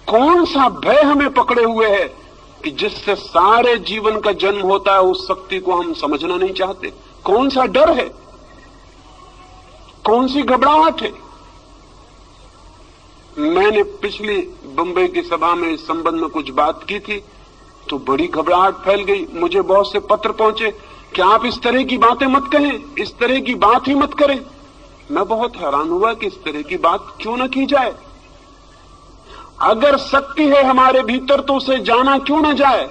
कौन सा भय हमें पकड़े हुए है कि जिससे सारे जीवन का जन्म होता है, उस शक्ति को हम समझना नहीं चाहते? कौन सा डर है, कौन सी घबराहट है? मैंने पिछली बंबई की सभा में इस संबंध में कुछ बात की थी तो बड़ी घबराहट फैल गई। मुझे बहुत से पत्र पहुंचे कि आप इस तरह की बातें मत कहें, इस तरह की बात ही मत करें। मैं बहुत हैरान हुआ कि इस तरह की बात क्यों न की जाए। अगर शक्ति है हमारे भीतर तो उसे जाना क्यों न जाए,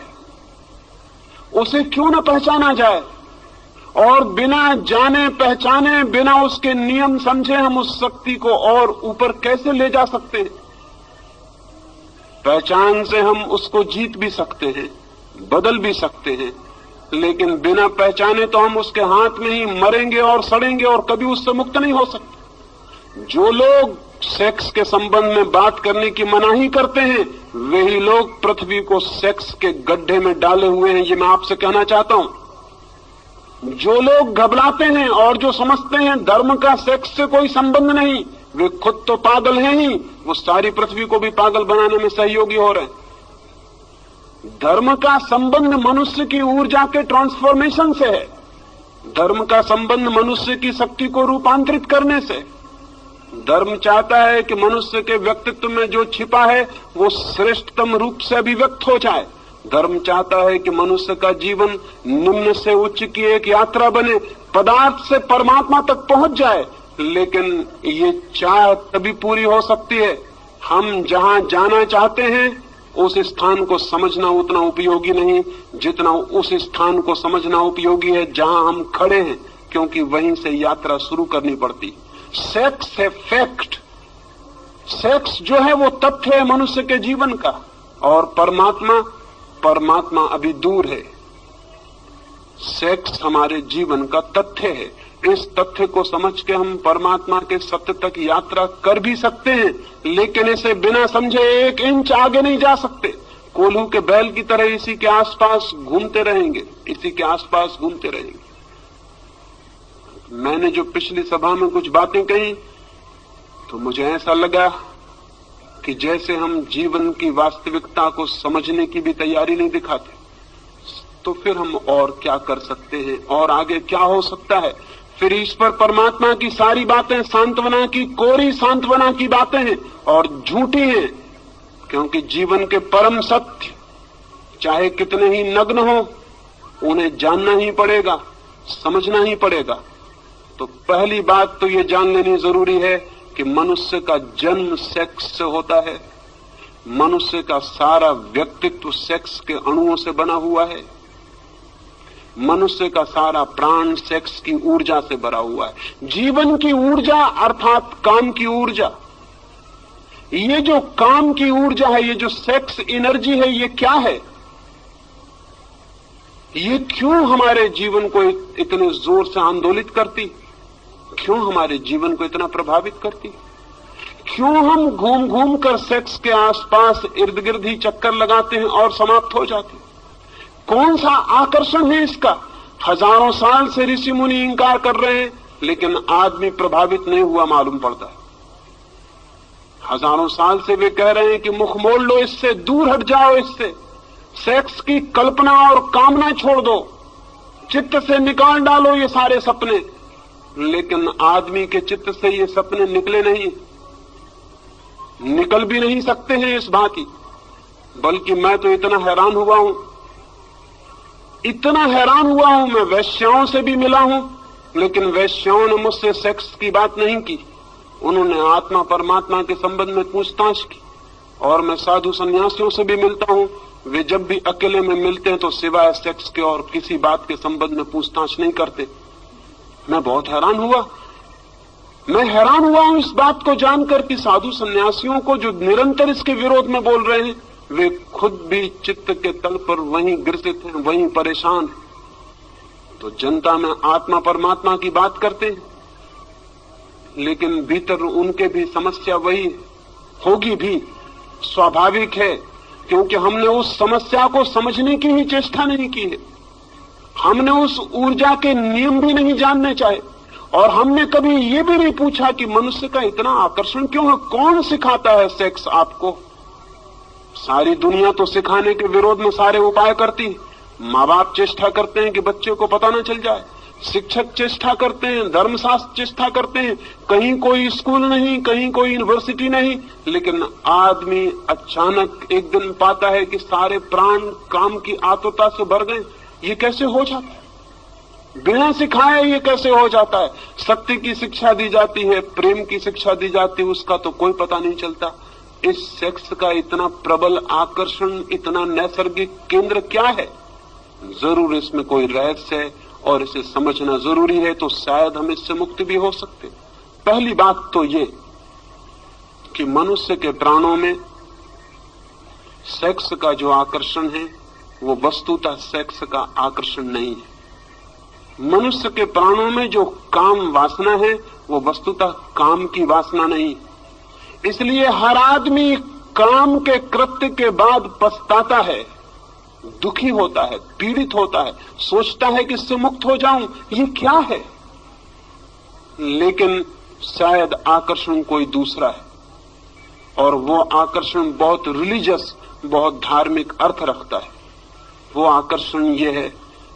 उसे क्यों न पहचाना जाए? और बिना जाने पहचाने, बिना उसके नियम समझे हम उस शक्ति को और ऊपर कैसे ले जा सकते हैं? पहचान से हम उसको जीत भी सकते हैं, बदल भी सकते हैं, लेकिन बिना पहचाने तो हम उसके हाथ में ही मरेंगे और सड़ेंगे और कभी उससे मुक्त नहीं हो सकते। जो लोग सेक्स के संबंध में बात करने की मनाही करते हैं, वही लोग पृथ्वी को सेक्स के गड्ढे में डाले हुए हैं, ये मैं आपसे कहना चाहता हूं। जो लोग घबराते हैं और जो समझते हैं धर्म का सेक्स से कोई संबंध नहीं, वे खुद तो पागल हैं ही, वो सारी पृथ्वी को भी पागल बनाने में सहयोगी हो रहे हैं। धर्म का संबंध मनुष्य की ऊर्जा के ट्रांसफॉर्मेशन से है। धर्म का संबंध मनुष्य की शक्ति को रूपांतरित करने से। धर्म चाहता है कि मनुष्य के व्यक्तित्व में जो छिपा है वो श्रेष्ठतम रूप से अभिव्यक्त हो जाए। धर्म चाहता है कि मनुष्य का जीवन निम्न से उच्च की एक यात्रा बने, पदार्थ से परमात्मा तक पहुंच जाए। लेकिन ये चाह तभी पूरी हो सकती है हम जहां जाना चाहते हैं उस स्थान को समझना उतना उपयोगी नहीं जितना उस स्थान को समझना उपयोगी है जहां हम खड़े हैं, क्योंकि वहीं से यात्रा शुरू करनी पड़ती। सेक्स है फैक्ट, सेक्स जो है वो तथ्य है मनुष्य के जीवन का, और परमात्मा अभी दूर है। सेक्स हमारे जीवन का तथ्य है। इस तथ्य को समझ के हम परमात्मा के सत्य तक यात्रा कर भी सकते हैं, लेकिन इसे बिना समझे 1 इंच आगे नहीं जा सकते। कोल्हू के बैल की तरह इसी के आसपास घूमते रहेंगे, इसी के आसपास घूमते रहेंगे। मैंने जो पिछली सभा में कुछ बातें कही तो मुझे ऐसा लगा कि जैसे हम जीवन की वास्तविकता को समझने की भी तैयारी नहीं दिखाते, तो फिर हम और क्या कर सकते हैं और आगे क्या हो सकता है। फिर ईश्वर परमात्मा की सारी बातें सांत्वना की, कोरी सांत्वना की बातें हैं और झूठी हैं, क्योंकि जीवन के परम सत्य चाहे कितने ही नग्न हो, उन्हें जानना ही पड़ेगा, समझना ही पड़ेगा। तो पहली बात तो ये जान लेनी जरूरी है कि मनुष्य का जन्म सेक्स से होता है, मनुष्य का सारा व्यक्तित्व सेक्स के अणुओं से बना हुआ है, मनुष्य का सारा प्राण सेक्स की ऊर्जा से भरा हुआ है। जीवन की ऊर्जा अर्थात काम की ऊर्जा, ये जो काम की ऊर्जा है, ये जो सेक्स एनर्जी है, ये क्या है? ये क्यों हमारे जीवन को इतने जोर से आंदोलित करती, क्यों हमारे जीवन को इतना प्रभावित करती? क्यों हम घूम घूम कर सेक्स के आसपास इर्द गिर्द ही चक्कर लगाते हैं और समाप्त हो जाते हैं? कौन सा आकर्षण है इसका? हजारों साल से ऋषि मुनि इंकार कर रहे हैं, लेकिन आदमी प्रभावित नहीं हुआ मालूम पड़ता है। हजारों साल से वे कह रहे हैं कि मुख मोड़ लो इससे, दूर हट जाओ इससे, सेक्स की कल्पना और कामना छोड़ दो, चित्त से निकाल डालो ये सारे सपने। लेकिन आदमी के चित्त से ये सपने निकले नहीं, निकल भी नहीं सकते हैं इस भांति। बल्कि मैं तो इतना हैरान हुआ हूं, इतना हैरान हुआ हूं, मैं वैश्याओं से भी मिला हूं, लेकिन वैश्याओं ने मुझसे सेक्स की बात नहीं की, उन्होंने आत्मा परमात्मा के संबंध में पूछताछ की। और मैं साधु सन्यासियों से भी मिलता हूं, वे जब भी अकेले में मिलते हैं तो सिवाय सेक्स के और किसी बात के संबंध में पूछताछ नहीं करते। मैं बहुत हैरान हुआ, मैं हैरान हुआ हूं इस बात को जानकर कि साधु सन्यासियों को जो निरंतर इसके विरोध में बोल रहे हैं, वे खुद भी चित्त के तल पर वहीं ग्रसित हैं, वहीं परेशान हैं। तो जनता में आत्मा परमात्मा की बात करते हैं, लेकिन भीतर उनके भी समस्या वही होगी भी, स्वाभाविक है, क्योंकि हमने उस समस्या को समझने की ही चेष्टा नहीं की है। हमने उस ऊर्जा के नियम भी नहीं जानने चाहे, और हमने कभी ये भी नहीं पूछा कि मनुष्य का इतना आकर्षण क्यों है, कौन सिखाता है सेक्स आपको? सारी दुनिया तो सिखाने के विरोध में सारे उपाय करती है। माँ बाप चेष्टा करते हैं कि बच्चे को पता न चल जाए, शिक्षक चेष्टा करते हैं, धर्मशास्त्र चेष्टा करते हैं, कहीं कोई स्कूल नहीं, कहीं कोई यूनिवर्सिटी नहीं, लेकिन आदमी अचानक एक दिन पाता है कि सारे प्राण काम की आतुरता से भर गए। ये कैसे हो जाता है? बिना सिखाए ये कैसे हो जाता है? सत्य की शिक्षा दी जाती है, प्रेम की शिक्षा दी जाती है, उसका तो कोई पता नहीं चलता। इस सेक्स का इतना प्रबल आकर्षण, इतना नैसर्गिक केंद्र क्या है? जरूर इसमें कोई रहस्य है और इसे समझना जरूरी है, तो शायद हम इससे मुक्त भी हो सकते। पहली बात तो ये कि मनुष्य के प्राणों में सेक्स का जो आकर्षण है वो वस्तुतः सेक्स का आकर्षण नहीं है। मनुष्य के प्राणों में जो काम वासना है वो वस्तुतः काम की वासना नहीं। इसलिए हर आदमी काम के कृत्य के बाद पछताता है, दुखी होता है, पीड़ित होता है, सोचता है कि इससे मुक्त हो जाऊं, ये क्या है? लेकिन शायद आकर्षण कोई दूसरा है, और वो आकर्षण बहुत रिलीजियस, बहुत धार्मिक अर्थ रखता है। वो आकर्षण ये है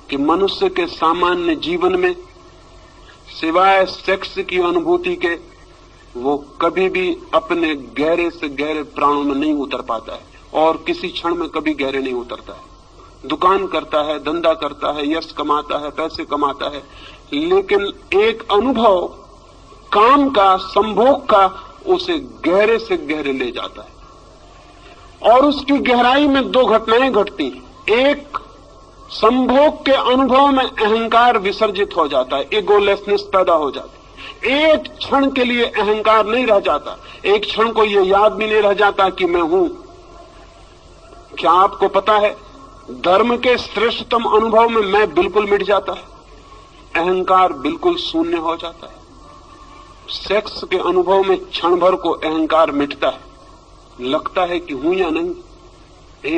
कि मनुष्य के सामान्य जीवन में सिवाय सेक्स की अनुभूति के वो कभी भी अपने गहरे से गहरे प्राणों में नहीं उतर पाता है, और किसी क्षण में कभी गहरे नहीं उतरता है। दुकान करता है, धंधा करता है, यश कमाता है, पैसे कमाता है, लेकिन एक अनुभव काम का, संभोग का उसे गहरे से गहरे ले जाता है। और उसकी गहराई में दो घटनाएं घटती हैं। एक, संभोग के अनुभव में अहंकार विसर्जित हो जाता है, इगोलेसनेस पैदा हो जाती है। एक क्षण के लिए अहंकार नहीं रह जाता, एक क्षण को यह याद भी नहीं रह जाता कि मैं हूं। क्या आपको पता है, धर्म के श्रेष्ठतम अनुभव में मैं बिल्कुल मिट जाता है, अहंकार बिल्कुल शून्य हो जाता है। सेक्स के अनुभव में क्षण भर को अहंकार मिटता है, लगता है कि हूं या नहीं,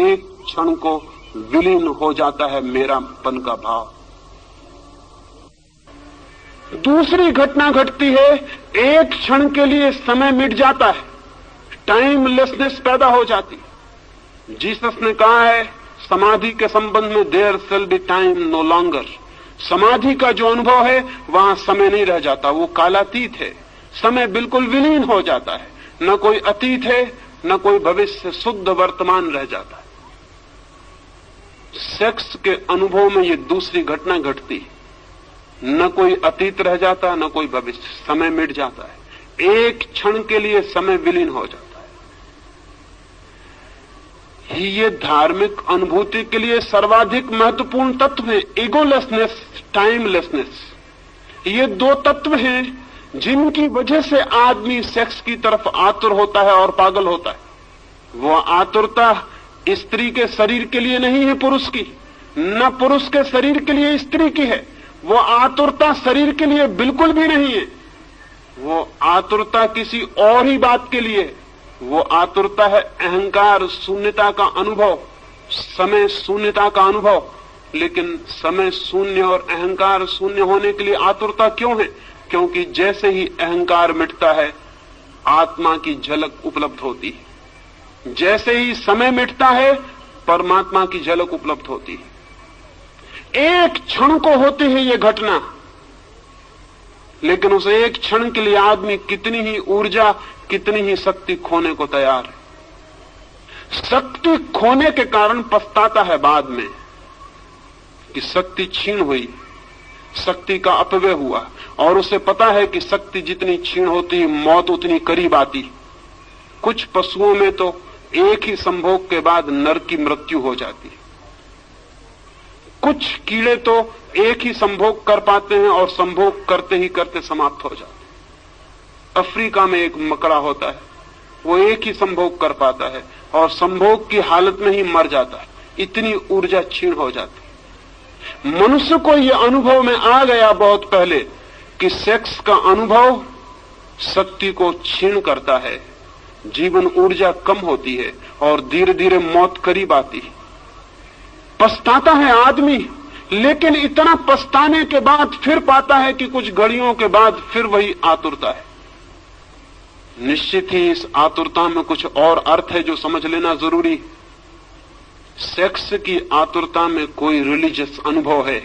एक क्षण को विलीन हो जाता है मेरापन का भाव। दूसरी घटना घटती है, एक क्षण के लिए समय मिट जाता है, टाइमलेसनेस पैदा हो जाती। जीसस ने कहा है समाधि के संबंध में, there shall be time no longer. समाधि का जो अनुभव है वहां समय नहीं रह जाता, वो कालातीत है, समय बिल्कुल विलीन हो जाता है, न कोई अतीत है न कोई भविष्य, शुद्ध वर्तमान रह जाता है। सेक्स के अनुभव में ये दूसरी घटना घटती है, न कोई अतीत रह जाता न कोई भविष्य, समय मिट जाता है, एक क्षण के लिए समय विलीन हो जाता है। ये धार्मिक अनुभूति के लिए सर्वाधिक महत्वपूर्ण तत्व है, ईगोलेसनेस, टाइमलेसनेस। ये दो तत्व हैं जिनकी वजह से आदमी सेक्स की तरफ आतुर होता है और पागल होता है। वो आतुरता स्त्री के शरीर के लिए नहीं है पुरुष की, न पुरुष के शरीर के लिए स्त्री की है। वो आतुरता शरीर के लिए बिल्कुल भी नहीं है, वो आतुरता किसी और ही बात के लिए। वो आतुरता है अहंकार शून्यता का अनुभव, समय शून्यता का अनुभव। लेकिन समय शून्य और अहंकार शून्य होने के लिए आतुरता क्यों है? क्योंकि जैसे ही अहंकार मिटता है आत्मा की झलक उपलब्ध होती है, जैसे ही समय मिटता है परमात्मा की झलक उपलब्ध होती है। एक क्षण को होती है ये घटना, लेकिन उस एक क्षण के लिए आदमी कितनी ही ऊर्जा, कितनी ही शक्ति खोने को तैयार है। शक्ति खोने के कारण पछताता है बाद में कि शक्ति छीन हुई, शक्ति का अपव्यय हुआ, और उसे पता है कि शक्ति जितनी छीन होती मौत उतनी करीब आती। कुछ पशुओं में तो एक ही संभोग के बाद नर की मृत्यु हो जाती है, कुछ कीड़े तो एक ही संभोग कर पाते हैं और संभोग करते ही करते समाप्त हो जाते हैं। अफ्रीका में एक मकड़ा होता है, वो एक ही संभोग कर पाता है और संभोग की हालत में ही मर जाता है, इतनी ऊर्जा क्षीण हो जाती है। मनुष्य को यह अनुभव में आ गया बहुत पहले कि सेक्स का अनुभव शक्ति को क्षीण करता है, जीवन ऊर्जा कम होती है और धीरे धीरे मौत करीब आती है। पछताता है आदमी, लेकिन इतना पछताने के बाद फिर पाता है कि कुछ घड़ियों के बाद फिर वही आतुरता है। निश्चित ही इस आतुरता में कुछ और अर्थ है जो समझ लेना जरूरी। सेक्स की आतुरता में कोई रिलीजियस अनुभव है,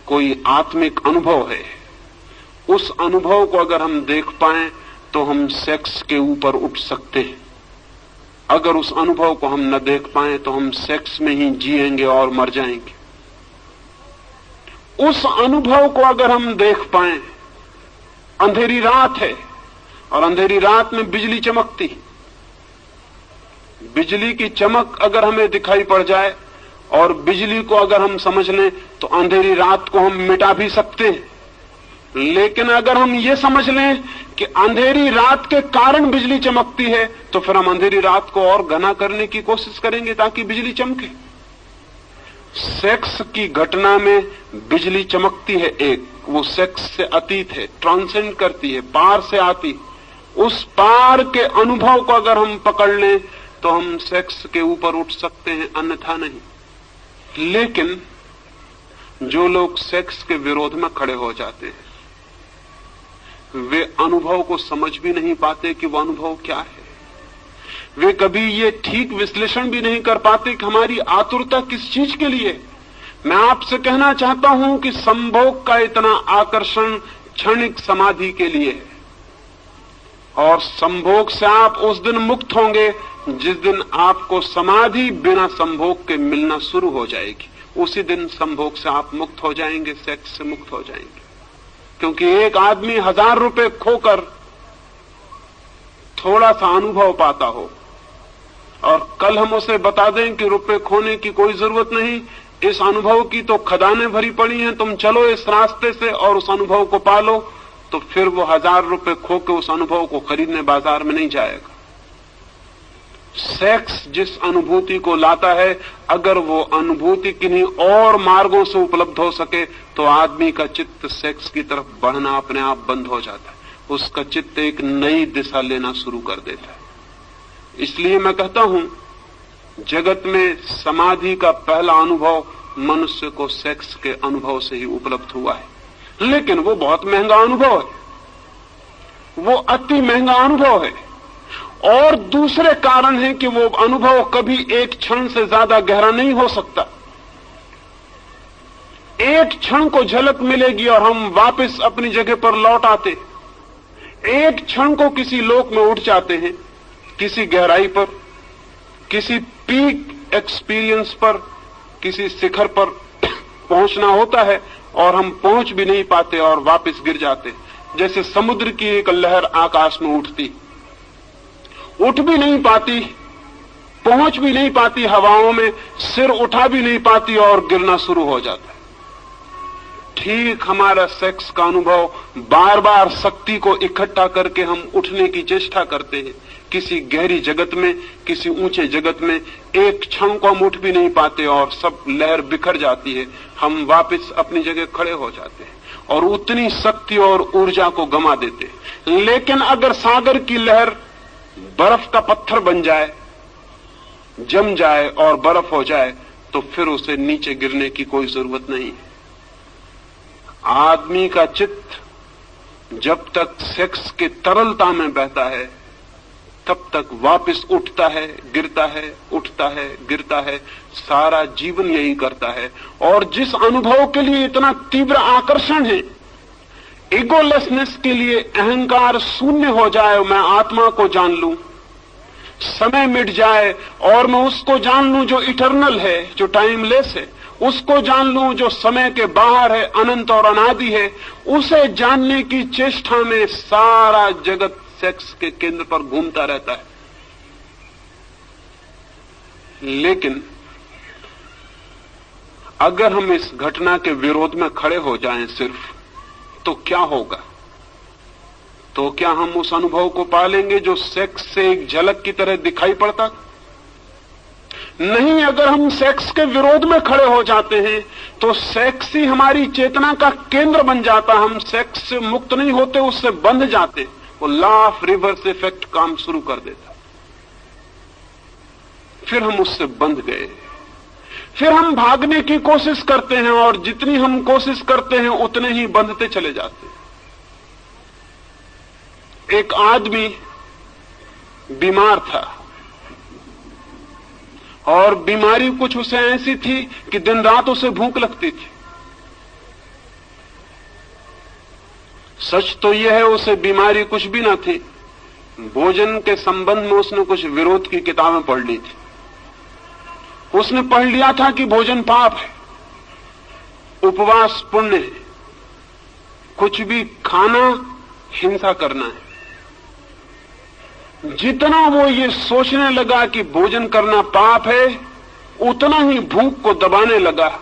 कोई आत्मिक अनुभव है। उस अनुभव को अगर हम देख पाएं तो हम सेक्स के ऊपर उठ सकते हैं। अगर उस अनुभव को हम न देख पाएं तो हम सेक्स में ही जिएंगे और मर जाएंगे। उस अनुभव को अगर हम देख पाएं, अंधेरी रात है और अंधेरी रात में बिजली चमकती, बिजली की चमक अगर हमें दिखाई पड़ जाए और बिजली को अगर हम समझ लें तो अंधेरी रात को हम मिटा भी सकते हैं। लेकिन अगर हम ये समझ लें कि अंधेरी रात के कारण बिजली चमकती है तो फिर हम अंधेरी रात को और घना करने की कोशिश करेंगे ताकि बिजली चमके। सेक्स की घटना में बिजली चमकती है, एक वो सेक्स से अतीत है, ट्रांसेंड करती है, पार से आती। उस पार के अनुभव को अगर हम पकड़ लें तो हम सेक्स के ऊपर उठ सकते हैं, अन्यथा नहीं। लेकिन जो लोग सेक्स के विरोध में खड़े हो जाते हैं वे अनुभव को समझ भी नहीं पाते कि वो अनुभव क्या है। वे कभी ये ठीक विश्लेषण भी नहीं कर पाते कि हमारी आतुरता किस चीज के लिए। मैं आपसे कहना चाहता हूं कि संभोग का इतना आकर्षण क्षणिक समाधि के लिए है, और संभोग से आप उस दिन मुक्त होंगे जिस दिन आपको समाधि बिना संभोग के मिलना शुरू हो जाएगी। उसी दिन संभोग से आप मुक्त हो जाएंगे, सेक्स से मुक्त हो जाएंगे। क्योंकि एक आदमी 1000 रुपए खोकर थोड़ा सा अनुभव पाता हो और कल हम उसे बता दें कि रुपए खोने की कोई जरूरत नहीं, इस अनुभव की तो खदानें भरी पड़ी हैं, तुम चलो इस रास्ते से और उस अनुभव को पालो, तो फिर वो 1000 रुपए खो के उस अनुभव को खरीदने बाजार में नहीं जाएगा। सेक्स जिस अनुभूति को लाता है, अगर वो अनुभूति किन्हीं और मार्गों से उपलब्ध हो सके तो आदमी का चित्त सेक्स की तरफ बढ़ना अपने आप बंद हो जाता है, उसका चित्त एक नई दिशा लेना शुरू कर देता है। इसलिए मैं कहता हूं जगत में समाधि का पहला अनुभव मनुष्य को सेक्स के अनुभव से ही उपलब्ध हुआ है। लेकिन वो बहुत महंगा अनुभव है, वो अति महंगा अनुभव है। और दूसरे कारण है कि वो अनुभव कभी एक क्षण से ज्यादा गहरा नहीं हो सकता। एक क्षण को झलक मिलेगी और हम वापस अपनी जगह पर लौट आते। एक क्षण को किसी लोक में उठ जाते हैं, किसी गहराई पर, किसी पीक एक्सपीरियंस पर, किसी शिखर पर पहुंचना होता है और हम पहुंच भी नहीं पाते और वापस गिर जाते। जैसे समुद्र की एक लहर आकाश में उठती, उठ भी नहीं पाती, पहुंच भी नहीं पाती हवाओं में, सिर उठा भी नहीं पाती और गिरना शुरू हो जाता है। ठीक हमारा सेक्स का अनुभव, बार बार शक्ति को इकट्ठा करके हम उठने की चेष्टा करते हैं किसी गहरी जगत में, किसी ऊंचे जगत में। एक क्षण को हम उठ भी नहीं पाते और सब लहर बिखर जाती है, हम वापस अपनी जगह खड़े हो जाते हैं और उतनी शक्ति और ऊर्जा को गंवा देते हैं। लेकिन अगर सागर की लहर बर्फ का पत्थर बन जाए, जम जाए और बर्फ हो जाए, तो फिर उसे नीचे गिरने की कोई जरूरत नहीं है। आदमी का चित्त जब तक सेक्स के तरलता में बहता है, तब तक वापस उठता है, गिरता है, उठता है, गिरता है। सारा जीवन यही करता है। और जिस अनुभव के लिए इतना तीव्र आकर्षण है, ईगोलेसनेस के लिए, अहंकार शून्य हो जाए, मैं आत्मा को जान लूं, समय मिट जाए और मैं उसको जान लूं जो इटर्नल है, जो टाइमलेस है, उसको जान लूं जो समय के बाहर है, अनंत और अनादि है। उसे जानने की चेष्टा में सारा जगत सेक्स के केंद्र पर घूमता रहता है। लेकिन अगर हम इस घटना के विरोध में खड़े हो जाएं सिर्फ, तो क्या होगा? तो क्या हम उस अनुभव को पालेंगे जो सेक्स से एक झलक की तरह दिखाई पड़ता? नहीं। अगर हम सेक्स के विरोध में खड़े हो जाते हैं तो सेक्स ही हमारी चेतना का केंद्र बन जाता। हम सेक्स से मुक्त नहीं होते, उससे बंध जाते। वो लॉ ऑफ रिवर्स इफेक्ट काम शुरू कर देता। फिर हम उससे बंध गए, फिर हम भागने की कोशिश करते हैं और जितनी हम कोशिश करते हैं उतने ही बंधते चले जाते हैं। एक आदमी बीमार था और बीमारी कुछ उसे ऐसी थी कि दिन रात उसे भूख लगती थी। सच तो यह है उसे बीमारी कुछ भी ना थी। भोजन के संबंध में उसने कुछ विरोध की किताबें पढ़ ली थी। उसने पढ़ लिया था कि भोजन पाप है, उपवास पुण्य है, कुछ भी खाना हिंसा करना है। जितना वो ये सोचने लगा कि भोजन करना पाप है, उतना ही भूख को दबाने लगा।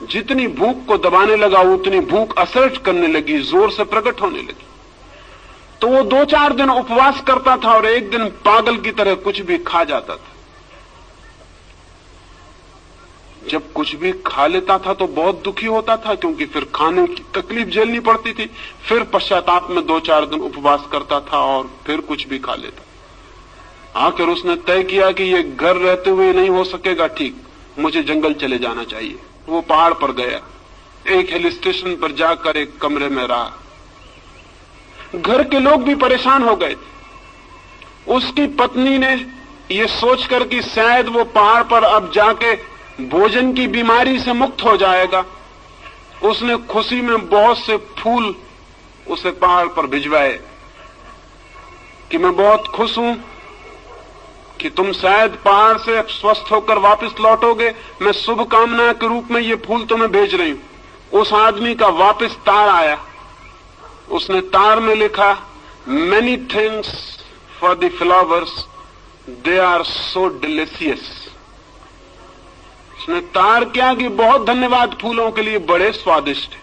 जितनी भूख को दबाने लगा उतनी भूख असर्ट करने लगी, जोर से प्रकट होने लगी। तो वो 2-4 दिन उपवास करता था और एक दिन पागल की तरह कुछ भी खा जाता था। जब कुछ भी खा लेता था तो बहुत दुखी होता था, क्योंकि फिर खाने की तकलीफ झेलनी पड़ती थी। फिर पश्चाताप में 2-4 दिन उपवास करता था और फिर कुछ भी खा लेता। आखिर उसने तय किया कि ये घर रहते हुए नहीं हो सकेगा, ठीक, मुझे जंगल चले जाना चाहिए। वो पहाड़ पर गया, एक हिल स्टेशन पर जाकर एक कमरे में रहा। घर के लोग भी परेशान हो गए थे। उसकी पत्नी ने ये सोचकर कि शायद वो पहाड़ पर अब जाके भोजन की बीमारी से मुक्त हो जाएगा, उसने खुशी में बहुत से फूल उसे पहाड़ पर भिजवाए कि मैं बहुत खुश हूं कि तुम शायद पहाड़ से स्वस्थ होकर वापस लौटोगे, मैं शुभ कामना के रूप में ये फूल तुम्हें भेज रही हूं। उस आदमी का वापस तार आया। उसने तार में लिखा, many thanks for the flowers, they are so delicious. उसने तार किया कि बहुत धन्यवाद फूलों के लिए, बड़े स्वादिष्ट।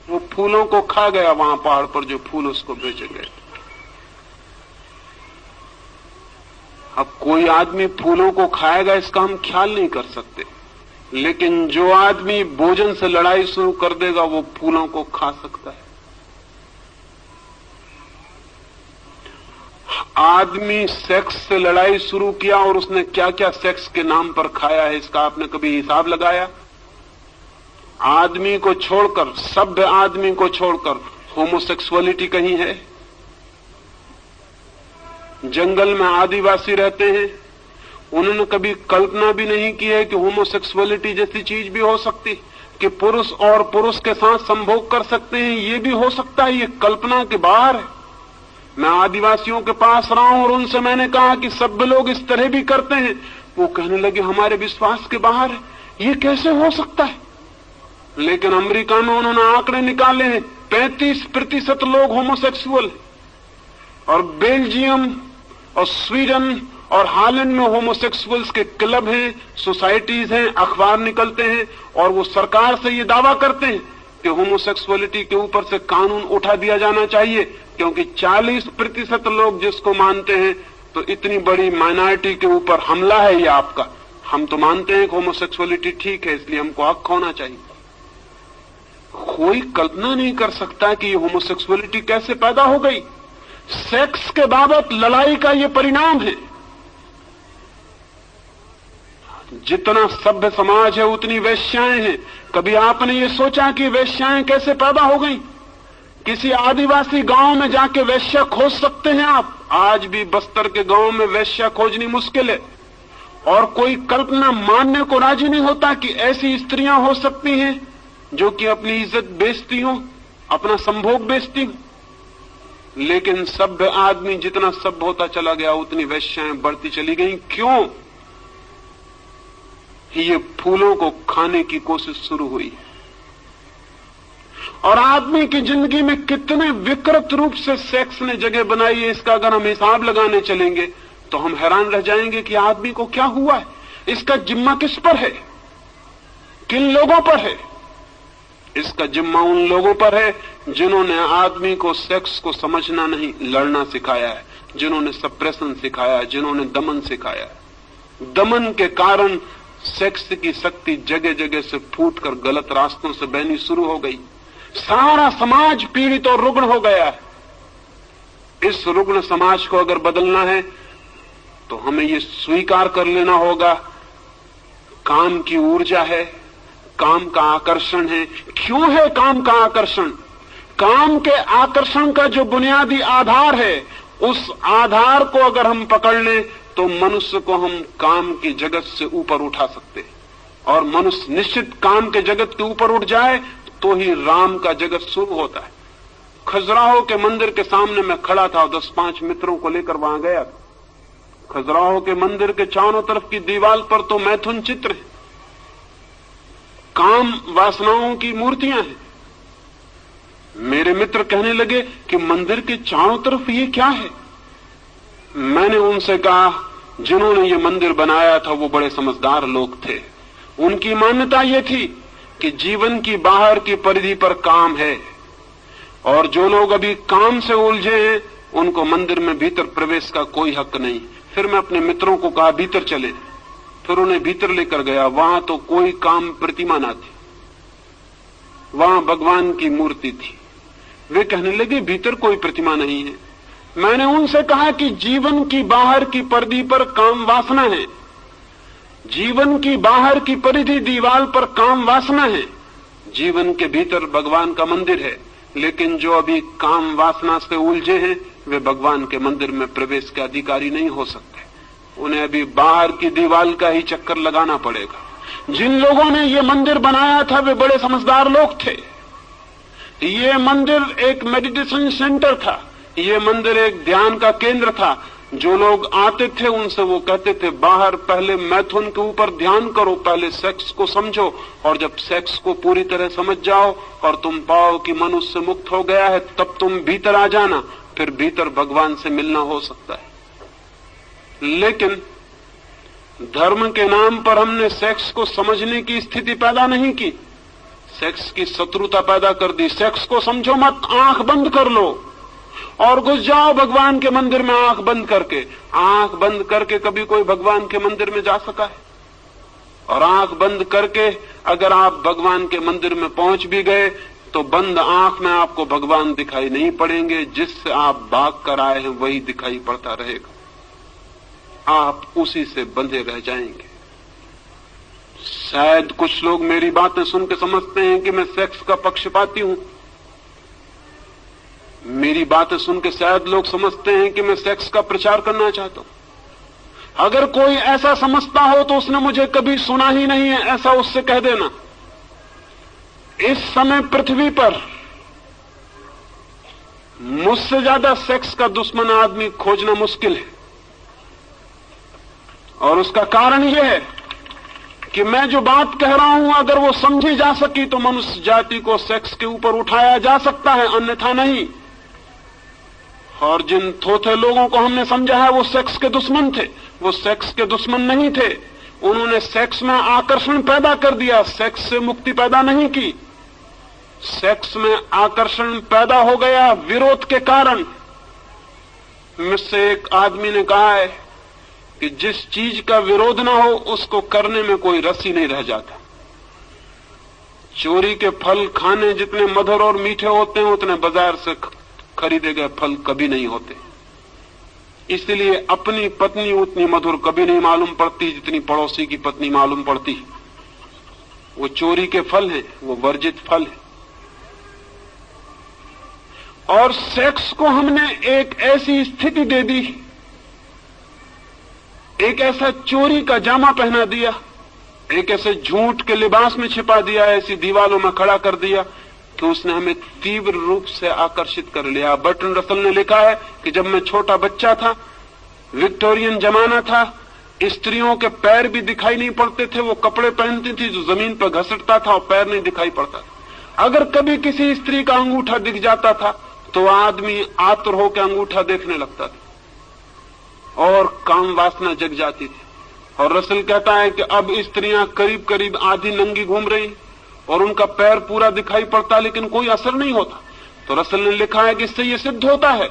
वो फूलों को खा गया वहां पहाड़ पर, जो फूल उसको भेजे गए। अब कोई आदमी फूलों को खाएगा इसका हम ख्याल नहीं कर सकते, लेकिन जो आदमी भोजन से लड़ाई शुरू कर देगा वो फूलों को खा सकता है। आदमी सेक्स से लड़ाई शुरू किया और उसने क्या क्या सेक्स के नाम पर खाया है, इसका आपने कभी हिसाब लगाया? आदमी को छोड़कर, सभ्य आदमी को छोड़कर होमोसेक्सुअलिटी कहीं है? जंगल में आदिवासी रहते हैं, उन्होंने कभी कल्पना भी नहीं की है कि होमोसेक्सुअलिटी जैसी चीज भी हो सकती, कि पुरुष और पुरुष के साथ संभोग कर सकते हैं, ये भी हो सकता है। ये कल्पना के बाहर है। मैं आदिवासियों के पास रहा हूं और उनसे मैंने कहा कि सब लोग इस तरह भी करते हैं। वो कहने लगे हमारे विश्वास के बाहर है, ये कैसे हो सकता है? लेकिन अमेरिका में उन्होंने आंकड़े निकाले हैं, 35% लोग होमोसेक्सुअल, और बेल्जियम और स्वीडन और हालैंड में होमोसेक्सुअल्स के क्लब हैं, सोसाइटीज हैं, अखबार निकलते हैं, और वो सरकार से ये दावा करते हैं कि होमोसेक्सुअलिटी के ऊपर से कानून उठा दिया जाना चाहिए, क्योंकि 40% लोग जिसको मानते हैं, तो इतनी बड़ी माइनॉरिटी के ऊपर हमला है ये आपका। हम तो मानते हैं कि होमोसेक्सुअलिटी ठीक है, इसलिए हमको हक होना चाहिए। कोई कल्पना नहीं कर सकता कि ये होमोसेक्सुअलिटी कैसे पैदा हो गई। सेक्स के बाबत लड़ाई का ये परिणाम है। जितना सभ्य समाज है उतनी वेश्याएं हैं। कभी आपने ये सोचा कि वेश्याएं कैसे पैदा हो गई? किसी आदिवासी गांव में जाके वेश्या खोज सकते हैं आप? आज भी बस्तर के गांव में वेश्या खोजनी मुश्किल है, और कोई कल्पना मानने को राजी नहीं होता कि ऐसी स्त्रियां हो सकती हैं जो कि अपनी इज्जत बेचती हो, अपना संभोग बेचती हो। लेकिन सभ्य आदमी जितना सभ्य होता चला गया उतनी वेश्याएं बढ़ती चली गई। क्यों? ये फूलों को खाने की कोशिश शुरू हुई। और आदमी की जिंदगी में कितने विकृत रूप से सेक्स ने जगह बनाई है, इसका अगर हम हिसाब लगाने चलेंगे तो हम हैरान रह जाएंगे कि आदमी को क्या हुआ है। इसका जिम्मा किस पर है? किन लोगों पर है? इसका जिम्मा उन लोगों पर है जिन्होंने आदमी को सेक्स को समझना नहीं, लड़ना सिखाया है, जिन्होंने सप्रेशन सिखाया है, जिन्होंने दमन सिखाया है। दमन के कारण सेक्स की शक्ति जगह जगह से फूटकर गलत रास्तों से बहनी शुरू हो गई। सारा समाज पीड़ित और रुग्ण हो गया है। इस रुग्ण समाज को अगर बदलना है तो हमें ये स्वीकार कर लेना होगा, काम की ऊर्जा है, काम का आकर्षण है। क्यों है काम का आकर्षण? काम के आकर्षण का जो बुनियादी आधार है, उस आधार को अगर हम पकड़ लें तो मनुष्य को हम काम की जगत से ऊपर उठा सकते हैं। और मनुष्य निश्चित काम के जगत के ऊपर उठ जाए तो ही राम का जगत शुरू होता है। खजुराहो के मंदिर के सामने मैं खड़ा था, 10-5 मित्रों को लेकर वहां गया था। खजुराहो के मंदिर के चारों तरफ की दीवार पर तो मैथुन चित्र है, काम वासनाओं की मूर्तियां हैं। मेरे मित्र कहने लगे कि मंदिर के चारों तरफ ये क्या है? मैंने उनसे कहा, जिन्होंने ये मंदिर बनाया था वो बड़े समझदार लोग थे। उनकी मान्यता ये थी कि जीवन की बाहर की परिधि पर काम है, और जो लोग अभी काम से उलझे हैं उनको मंदिर में भीतर प्रवेश का कोई हक नहीं। फिर मैं अपने मित्रों को कहा भीतर चले, फिर उन्हें भीतर लेकर गया। वहां तो कोई काम प्रतिमा ना थी, वहां भगवान की मूर्ति थी। वे कहने लगे भीतर कोई प्रतिमा नहीं है। मैंने उनसे कहा कि जीवन की बाहर की परिधि पर काम वासना है, जीवन की बाहर की परिधि दीवार पर काम वासना है, जीवन के भीतर भगवान का मंदिर है। लेकिन जो अभी काम वासना से उलझे हैं वे भगवान के मंदिर में प्रवेश के अधिकारी नहीं हो सकते। उन्हें अभी बाहर की दीवार का ही चक्कर लगाना पड़ेगा। जिन लोगों ने ये मंदिर बनाया था वे बड़े समझदार लोग थे। ये मंदिर एक मेडिटेशन सेंटर था, ये मंदिर एक ध्यान का केंद्र था। जो लोग आते थे उनसे वो कहते थे बाहर पहले मैथुन के ऊपर ध्यान करो, पहले सेक्स को समझो, और जब सेक्स को पूरी तरह समझ जाओ और तुम पाओ कि मनुष्य मुक्त हो गया है तब तुम भीतर आ जाना, फिर भीतर भगवान से मिलना हो सकता है। लेकिन धर्म के नाम पर हमने सेक्स को समझने की स्थिति पैदा नहीं की, सेक्स की शत्रुता पैदा कर दी। सेक्स को समझो मत, आंख बंद कर लो और घुस जाओ भगवान के मंदिर में आंख बंद करके। आंख बंद करके कभी कोई भगवान के मंदिर में जा सका है? और आंख बंद करके अगर आप भगवान के मंदिर में पहुंच भी गए तो बंद आंख में आपको भगवान दिखाई नहीं पड़ेंगे, जिससे आप भाग कर आए हैं वही दिखाई पड़ता रहेगा, आप उसी से बंधे रह जाएंगे। शायद कुछ लोग मेरी बातें सुन के समझते हैं कि मैं सेक्स का पक्षपाती हूं। मेरी बातें सुन के शायद लोग समझते हैं कि मैं सेक्स का प्रचार करना चाहता हूं। अगर कोई ऐसा समझता हो तो उसने मुझे कभी सुना ही नहीं है, ऐसा उससे कह देना। इस समय पृथ्वी पर मुझसे ज्यादा सेक्स का दुश्मन आदमी खोजना मुश्किल है, और उसका कारण यह है कि मैं जो बात कह रहा हूं अगर वो समझी जा सकी तो मनुष्य जाति को सेक्स के ऊपर उठाया जा सकता है, अन्यथा नहीं। और जिन थोथे लोगों को हमने समझा है वो सेक्स के दुश्मन थे, वो सेक्स के दुश्मन नहीं थे। उन्होंने सेक्स में आकर्षण पैदा कर दिया, सेक्स से मुक्ति पैदा नहीं की। सेक्स में आकर्षण पैदा हो गया विरोध के कारण। मुझसे एक आदमी ने कहा है कि जिस चीज का विरोध ना हो उसको करने में कोई रस ही नहीं रह जाता। चोरी के फल खाने जितने मधुर और मीठे होते हैं उतने बाजार से खरीदे गए फल कभी नहीं होते। इसलिए अपनी पत्नी उतनी मधुर कभी नहीं मालूम पड़ती जितनी पड़ोसी की पत्नी मालूम पड़ती। वो चोरी के फल हैं, वो वर्जित फल है। और सेक्स को हमने एक ऐसी स्थिति दे दी, एक ऐसा चोरी का जामा पहना दिया, एक ऐसे झूठ के लिबास में छिपा दिया, ऐसी दीवालों में खड़ा कर दिया कि उसने हमें तीव्र रूप से आकर्षित कर लिया। बर्ट्रैंड रसल ने लिखा है कि जब मैं छोटा बच्चा था, विक्टोरियन जमाना था, स्त्रियों के पैर भी दिखाई नहीं पड़ते थे। वो कपड़े पहनती थी जो जमीन पर घसटता था और पैर नहीं दिखाई पड़ता था। अगर कभी किसी स्त्री का अंगूठा दिख जाता था तो आदमी आतुर होकर अंगूठा देखने लगता था और काम वासना जग जाती थी। और रसल कहता है कि अब स्त्रियां करीब करीब आधी नंगी घूम रही और उनका पैर पूरा दिखाई पड़ता लेकिन कोई असर नहीं होता। तो रसल ने लिखा है कि इससे यह सिद्ध होता है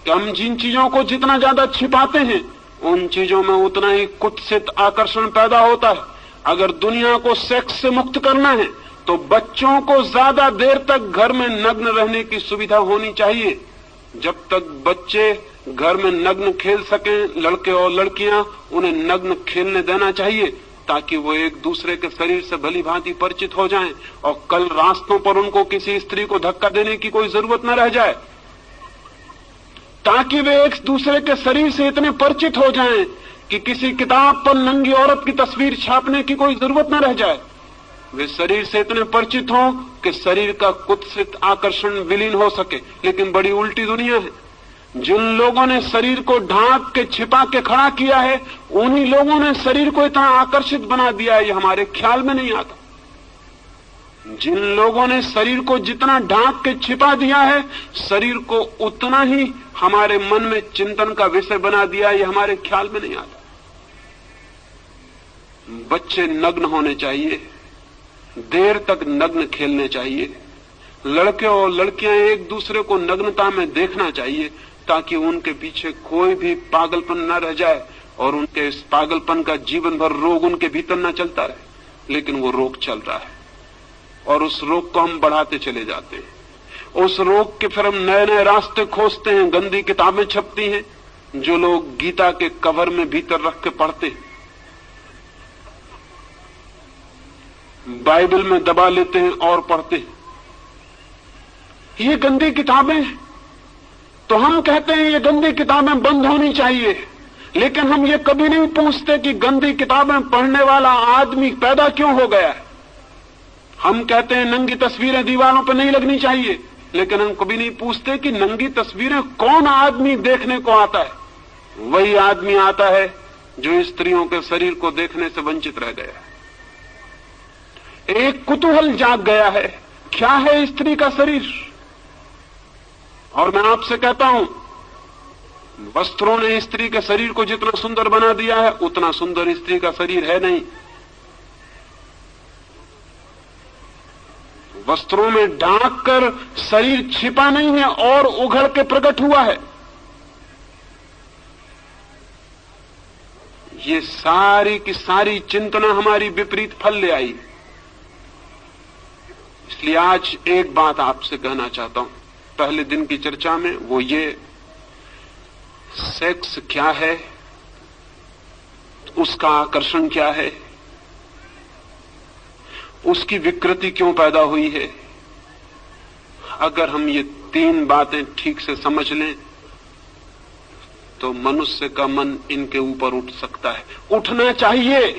कि हम जिन चीजों को जितना ज्यादा छिपाते हैं उन चीजों में उतना ही कुत्सित आकर्षण पैदा होता है। अगर दुनिया को सेक्स से मुक्त करना है तो बच्चों को ज्यादा देर तक घर में नग्न रहने की सुविधा होनी चाहिए। जब तक बच्चे घर में नग्न खेल सकें, लड़के और लड़कियां, उन्हें नग्न खेलने देना चाहिए ताकि वो एक दूसरे के शरीर से भली भांति परिचित हो जाएं और कल रास्तों पर उनको किसी स्त्री को धक्का देने की कोई जरूरत न रह जाए, ताकि वे एक दूसरे के शरीर से इतने परिचित हो जाएं कि किसी किताब पर नंगी औरत की तस्वीर छापने की कोई जरूरत न रह जाए। वे शरीर से इतने परिचित हों कि शरीर का कुत्सित आकर्षण विलीन हो सके। लेकिन बड़ी उल्टी दुनिया है। जिन लोगों ने शरीर को ढांक के छिपा के खड़ा किया है उन्हीं लोगों ने शरीर को इतना आकर्षित बना दिया है, ये हमारे ख्याल में नहीं आता। जिन लोगों ने शरीर को जितना ढांक के छिपा दिया है शरीर को उतना ही हमारे मन में चिंतन का विषय बना दिया, ये हमारे ख्याल में नहीं आता। बच्चे नग्न होने चाहिए, देर तक नग्न खेलने चाहिए, लड़के और लड़कियां एक दूसरे को नग्नता में देखना चाहिए ताकि उनके पीछे कोई भी पागलपन न रह जाए और उनके इस पागलपन का जीवन भर रोग उनके भीतर न चलता रहे। लेकिन वो रोग चल रहा है और उस रोग को हम बढ़ाते चले जाते हैं। उस रोग के फिर हम नए नए रास्ते खोजते हैं। गंदी किताबें छपती हैं जो लोग गीता के कवर में भीतर रख के पढ़ते हैं, बाइबल में दबा लेते हैं और पढ़ते हैं। ये गंदी किताबें, तो हम कहते हैं ये गंदी किताबें बंद होनी चाहिए, लेकिन हम ये कभी नहीं पूछते कि गंदी किताबें पढ़ने वाला आदमी पैदा क्यों हो गया है। हम कहते हैं नंगी तस्वीरें दीवारों पर नहीं लगनी चाहिए, लेकिन हम कभी नहीं पूछते कि नंगी तस्वीरें कौन आदमी देखने को आता है। वही आदमी आता है जो स्त्रियों के शरीर को देखने से वंचित रह गया है। एक कुतूहल जाग गया है, क्या है स्त्री का शरीर। और मैं आपसे कहता हूं, वस्त्रों ने स्त्री के शरीर को जितना सुंदर बना दिया है उतना सुंदर स्त्री का शरीर है नहीं। वस्त्रों में ढांक कर शरीर छिपा नहीं है और उघड़ के प्रकट हुआ है। ये सारी की सारी चिंतना हमारी विपरीत फल ले आई। इसलिए आज एक बात आपसे कहना चाहता हूं पहले दिन की चर्चा में, वो ये, सेक्स क्या है, उसका आकर्षण क्या है, उसकी विकृति क्यों पैदा हुई है। अगर हम ये 3 बातें ठीक से समझ लें तो मनुष्य का मन इनके ऊपर उठ सकता है। उठना चाहिए,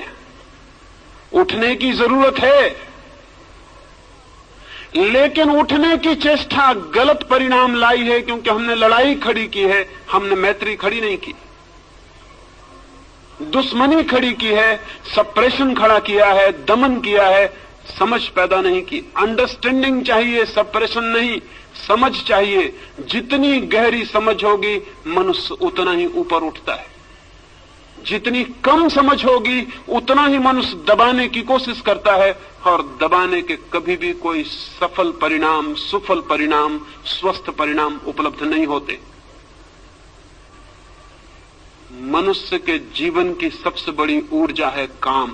उठने की जरूरत है, लेकिन उठने की चेष्टा गलत परिणाम लाई है, क्योंकि हमने लड़ाई खड़ी की है, हमने मैत्री खड़ी नहीं की। दुश्मनी खड़ी की है, सप्रेशन खड़ा किया है, दमन किया है, समझ पैदा नहीं की। अंडरस्टैंडिंग चाहिए, सप्रेशन नहीं, समझ चाहिए। जितनी गहरी समझ होगी मनुष्य उतना ही ऊपर उठता है, जितनी कम समझ होगी उतना ही मनुष्य दबाने की कोशिश करता है, और दबाने के कभी भी कोई सफल परिणाम, सुफल परिणाम, स्वस्थ परिणाम उपलब्ध नहीं होते। मनुष्य के जीवन की सबसे बड़ी ऊर्जा है काम,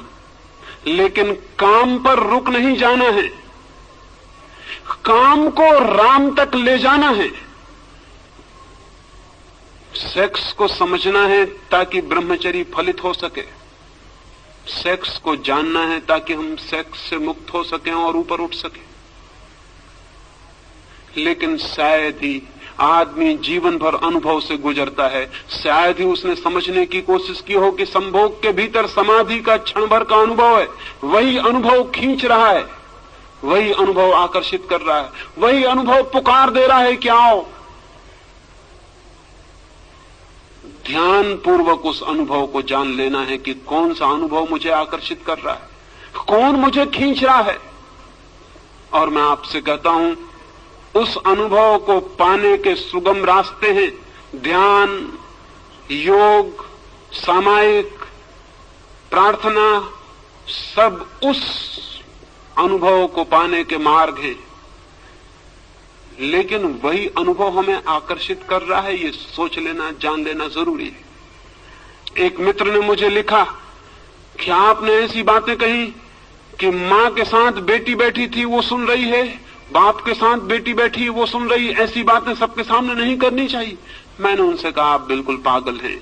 लेकिन काम पर रुक नहीं जाना है, काम को राम तक ले जाना है। सेक्स को समझना है ताकि ब्रह्मचर्य फलित हो सके, सेक्स को जानना है ताकि हम सेक्स से मुक्त हो सकें और ऊपर उठ सकें। लेकिन शायद ही आदमी जीवन भर अनुभव से गुजरता है, शायद ही उसने समझने की कोशिश की हो कि संभोग के भीतर समाधि का क्षण भर का अनुभव है, वही अनुभव खींच रहा है, वही अनुभव आकर्षित कर रहा है, वही अनुभव पुकार दे रहा है कि आओ। ध्यान पूर्वक उस अनुभव को जान लेना है कि कौन सा अनुभव मुझे आकर्षित कर रहा है, कौन मुझे खींच रहा है। और मैं आपसे कहता हूं, उस अनुभव को पाने के सुगम रास्ते हैं ध्यान, योग, सामायिक, प्रार्थना, सब उस अनुभव को पाने के मार्ग हैं। लेकिन वही अनुभव हमें आकर्षित कर रहा है, ये सोच लेना, जान लेना जरूरी है। एक मित्र ने मुझे लिखा कि आपने ऐसी बातें कही कि मां के साथ बेटी बैठी थी वो सुन रही है, बाप के साथ बेटी बैठी है वो सुन रही है, ऐसी बातें सबके सामने नहीं करनी चाहिए। मैंने उनसे कहा आप बिल्कुल पागल हैं।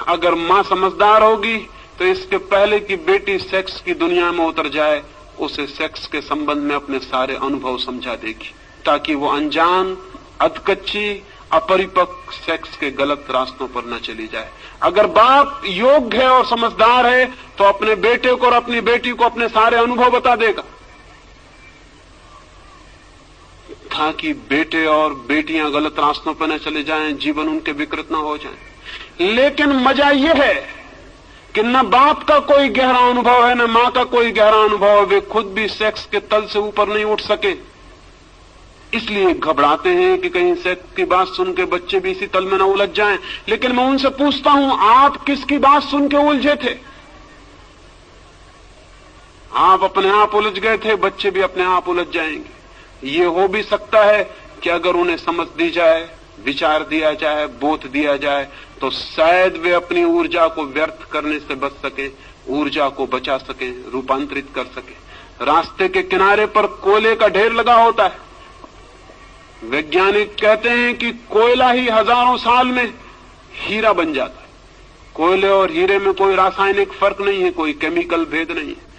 अगर मां समझदार होगी तो इसके पहले कि बेटी सेक्स की दुनिया में उतर जाए, उसे सेक्स के संबंध में अपने सारे अनुभव समझा देगी, ताकि वो अनजान, अधकच्ची, अपरिपक्व सेक्स के गलत रास्तों पर न चली जाए। अगर बाप योग्य है और समझदार है तो अपने बेटे को और अपनी बेटी को अपने सारे अनुभव बता देगा, ताकि बेटे और बेटियां गलत रास्तों पर न चले जाएं, जीवन उनके विकृत न हो जाए। लेकिन मजा यह है कि न बाप का कोई गहरा अनुभव है, न मां का कोई गहरा अनुभव है, वे खुद भी सेक्स के तल से ऊपर नहीं उठ सके, इसलिए घबराते हैं कि कहीं सेक्स की बात सुन के बच्चे भी इसी तल में न उलझ जाएं। लेकिन मैं उनसे पूछता हूं, आप किसकी बात सुन के उलझे थे? आप अपने आप उलझ गए थे, बच्चे भी अपने आप उलझ जाएंगे। ये हो भी सकता है कि अगर उन्हें समझ दी जाए, विचार दिया जाए, बोध दिया जाए, तो शायद वे अपनी ऊर्जा को व्यर्थ करने से बच सके, ऊर्जा को बचा सके, रूपांतरित कर सके। रास्ते के किनारे पर कोयले का ढेर लगा होता है। वैज्ञानिक कहते हैं कि कोयला ही हजारों साल में हीरा बन जाता है। कोयले और हीरे में कोई रासायनिक फर्क नहीं है, कोई केमिकल भेद नहीं है।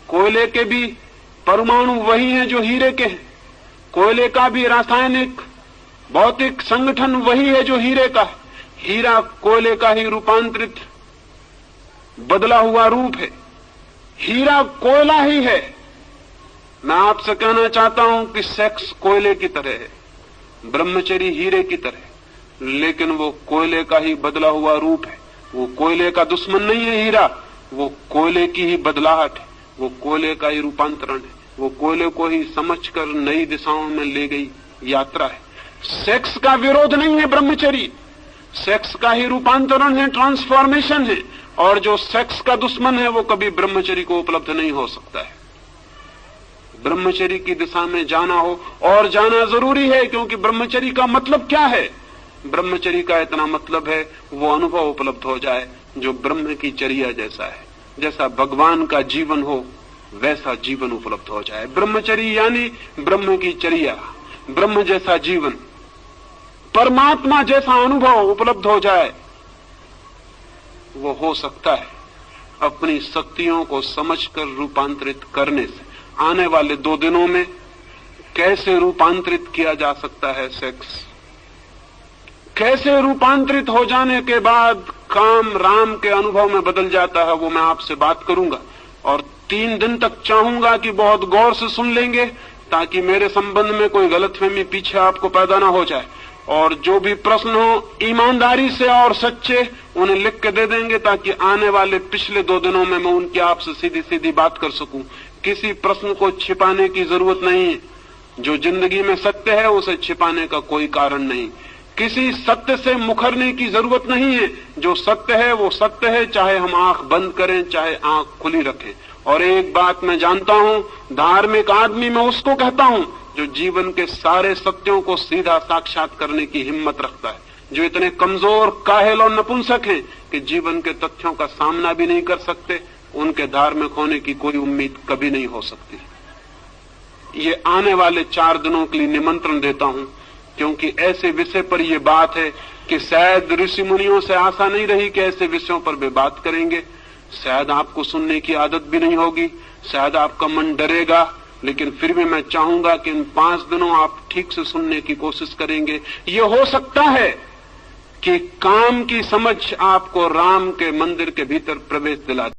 कोयले के भी परमाणु वही हैं जो हीरे के हैं, कोयले का भी रासायनिक भौतिक संगठन वही है जो हीरे का है। हीरा कोयले का ही रूपांतरित बदला हुआ रूप है, हीरा कोयला ही है। मैं आपसे कहना चाहता हूं कि सेक्स कोयले की तरह है, ब्रह्मचर्य हीरे की तरह, लेकिन वो कोयले का ही बदला हुआ रूप है। वो कोयले का दुश्मन नहीं है हीरा, वो कोयले की ही बदलाहट है, वो कोयले का ही रूपांतरण है, वो कोयले को ही समझकर नई दिशाओं में ले गई यात्रा है। सेक्स का विरोध नहीं है ब्रह्मचर्य, सेक्स का ही रूपांतरण है, ट्रांसफॉर्मेशन है। और जो सेक्स का दुश्मन है वो कभी ब्रह्मचर्य को उपलब्ध नहीं हो सकता है। ब्रह्मचर्य की दिशा में जाना हो, और जाना जरूरी है, क्योंकि ब्रह्मचर्य का मतलब क्या है? ब्रह्मचर्य का इतना मतलब है वो अनुभव उपलब्ध हो जाए जो ब्रह्म की चर्या जैसा है, जैसा भगवान का जीवन हो वैसा जीवन उपलब्ध हो जाए। ब्रह्मचर्य यानी ब्रह्म की चर्या, ब्रह्म जैसा जीवन, परमात्मा जैसा अनुभव उपलब्ध हो जाए। वो हो सकता है अपनी शक्तियों को समझकर रूपांतरित करने से। आने वाले 2 दिनों में कैसे रूपांतरित किया जा सकता है सेक्स, कैसे रूपांतरित हो जाने के बाद काम राम के अनुभव में बदल जाता है, वो मैं आपसे बात करूंगा। और 3 दिन तक चाहूंगा कि बहुत गौर से सुन लेंगे, ताकि मेरे संबंध में कोई गलतफहमी पीछे आपको पैदा ना हो जाए। और जो भी प्रश्न हो ईमानदारी से और सच्चे उन्हें लिख के दे देंगे, ताकि आने वाले पिछले 2 दिनों में मैं उनकी आपसे सीधी सीधी बात कर सकूं। किसी प्रश्न को छिपाने की जरूरत नहीं है। जो जिंदगी में सत्य है उसे छिपाने का कोई कारण नहीं। किसी सत्य से मुखरने की जरूरत नहीं है। जो सत्य है वो सत्य है, चाहे हम आंख बंद करें चाहे आंख खुली रखें। और एक बात मैं जानता हूं, धार्मिक आदमी मैं उसको कहता हूं जो जीवन के सारे सत्यों को सीधा साक्षात करने की हिम्मत रखता है, जो इतने कमजोर, काहिल और नपुंसक हैं कि जीवन के तथ्यों का सामना भी नहीं कर सकते। उनके धार्मिक होने की कोई उम्मीद कभी नहीं हो सकती। ये आने वाले 4 दिनों के लिए निमंत्रण देता हूं, क्योंकि ऐसे विषय पर यह बात है कि शायद ऋषि मुनियों से आशा नहीं रही कि ऐसे विषयों पर वे बात करेंगे। शायद आपको सुनने की आदत भी नहीं होगी, शायद आपका मन डरेगा, लेकिन फिर भी मैं चाहूंगा कि इन 5 दिनों आप ठीक से सुनने की कोशिश करेंगे। ये हो सकता है कि काम की समझ आपको राम के मंदिर के भीतर प्रवेश दिला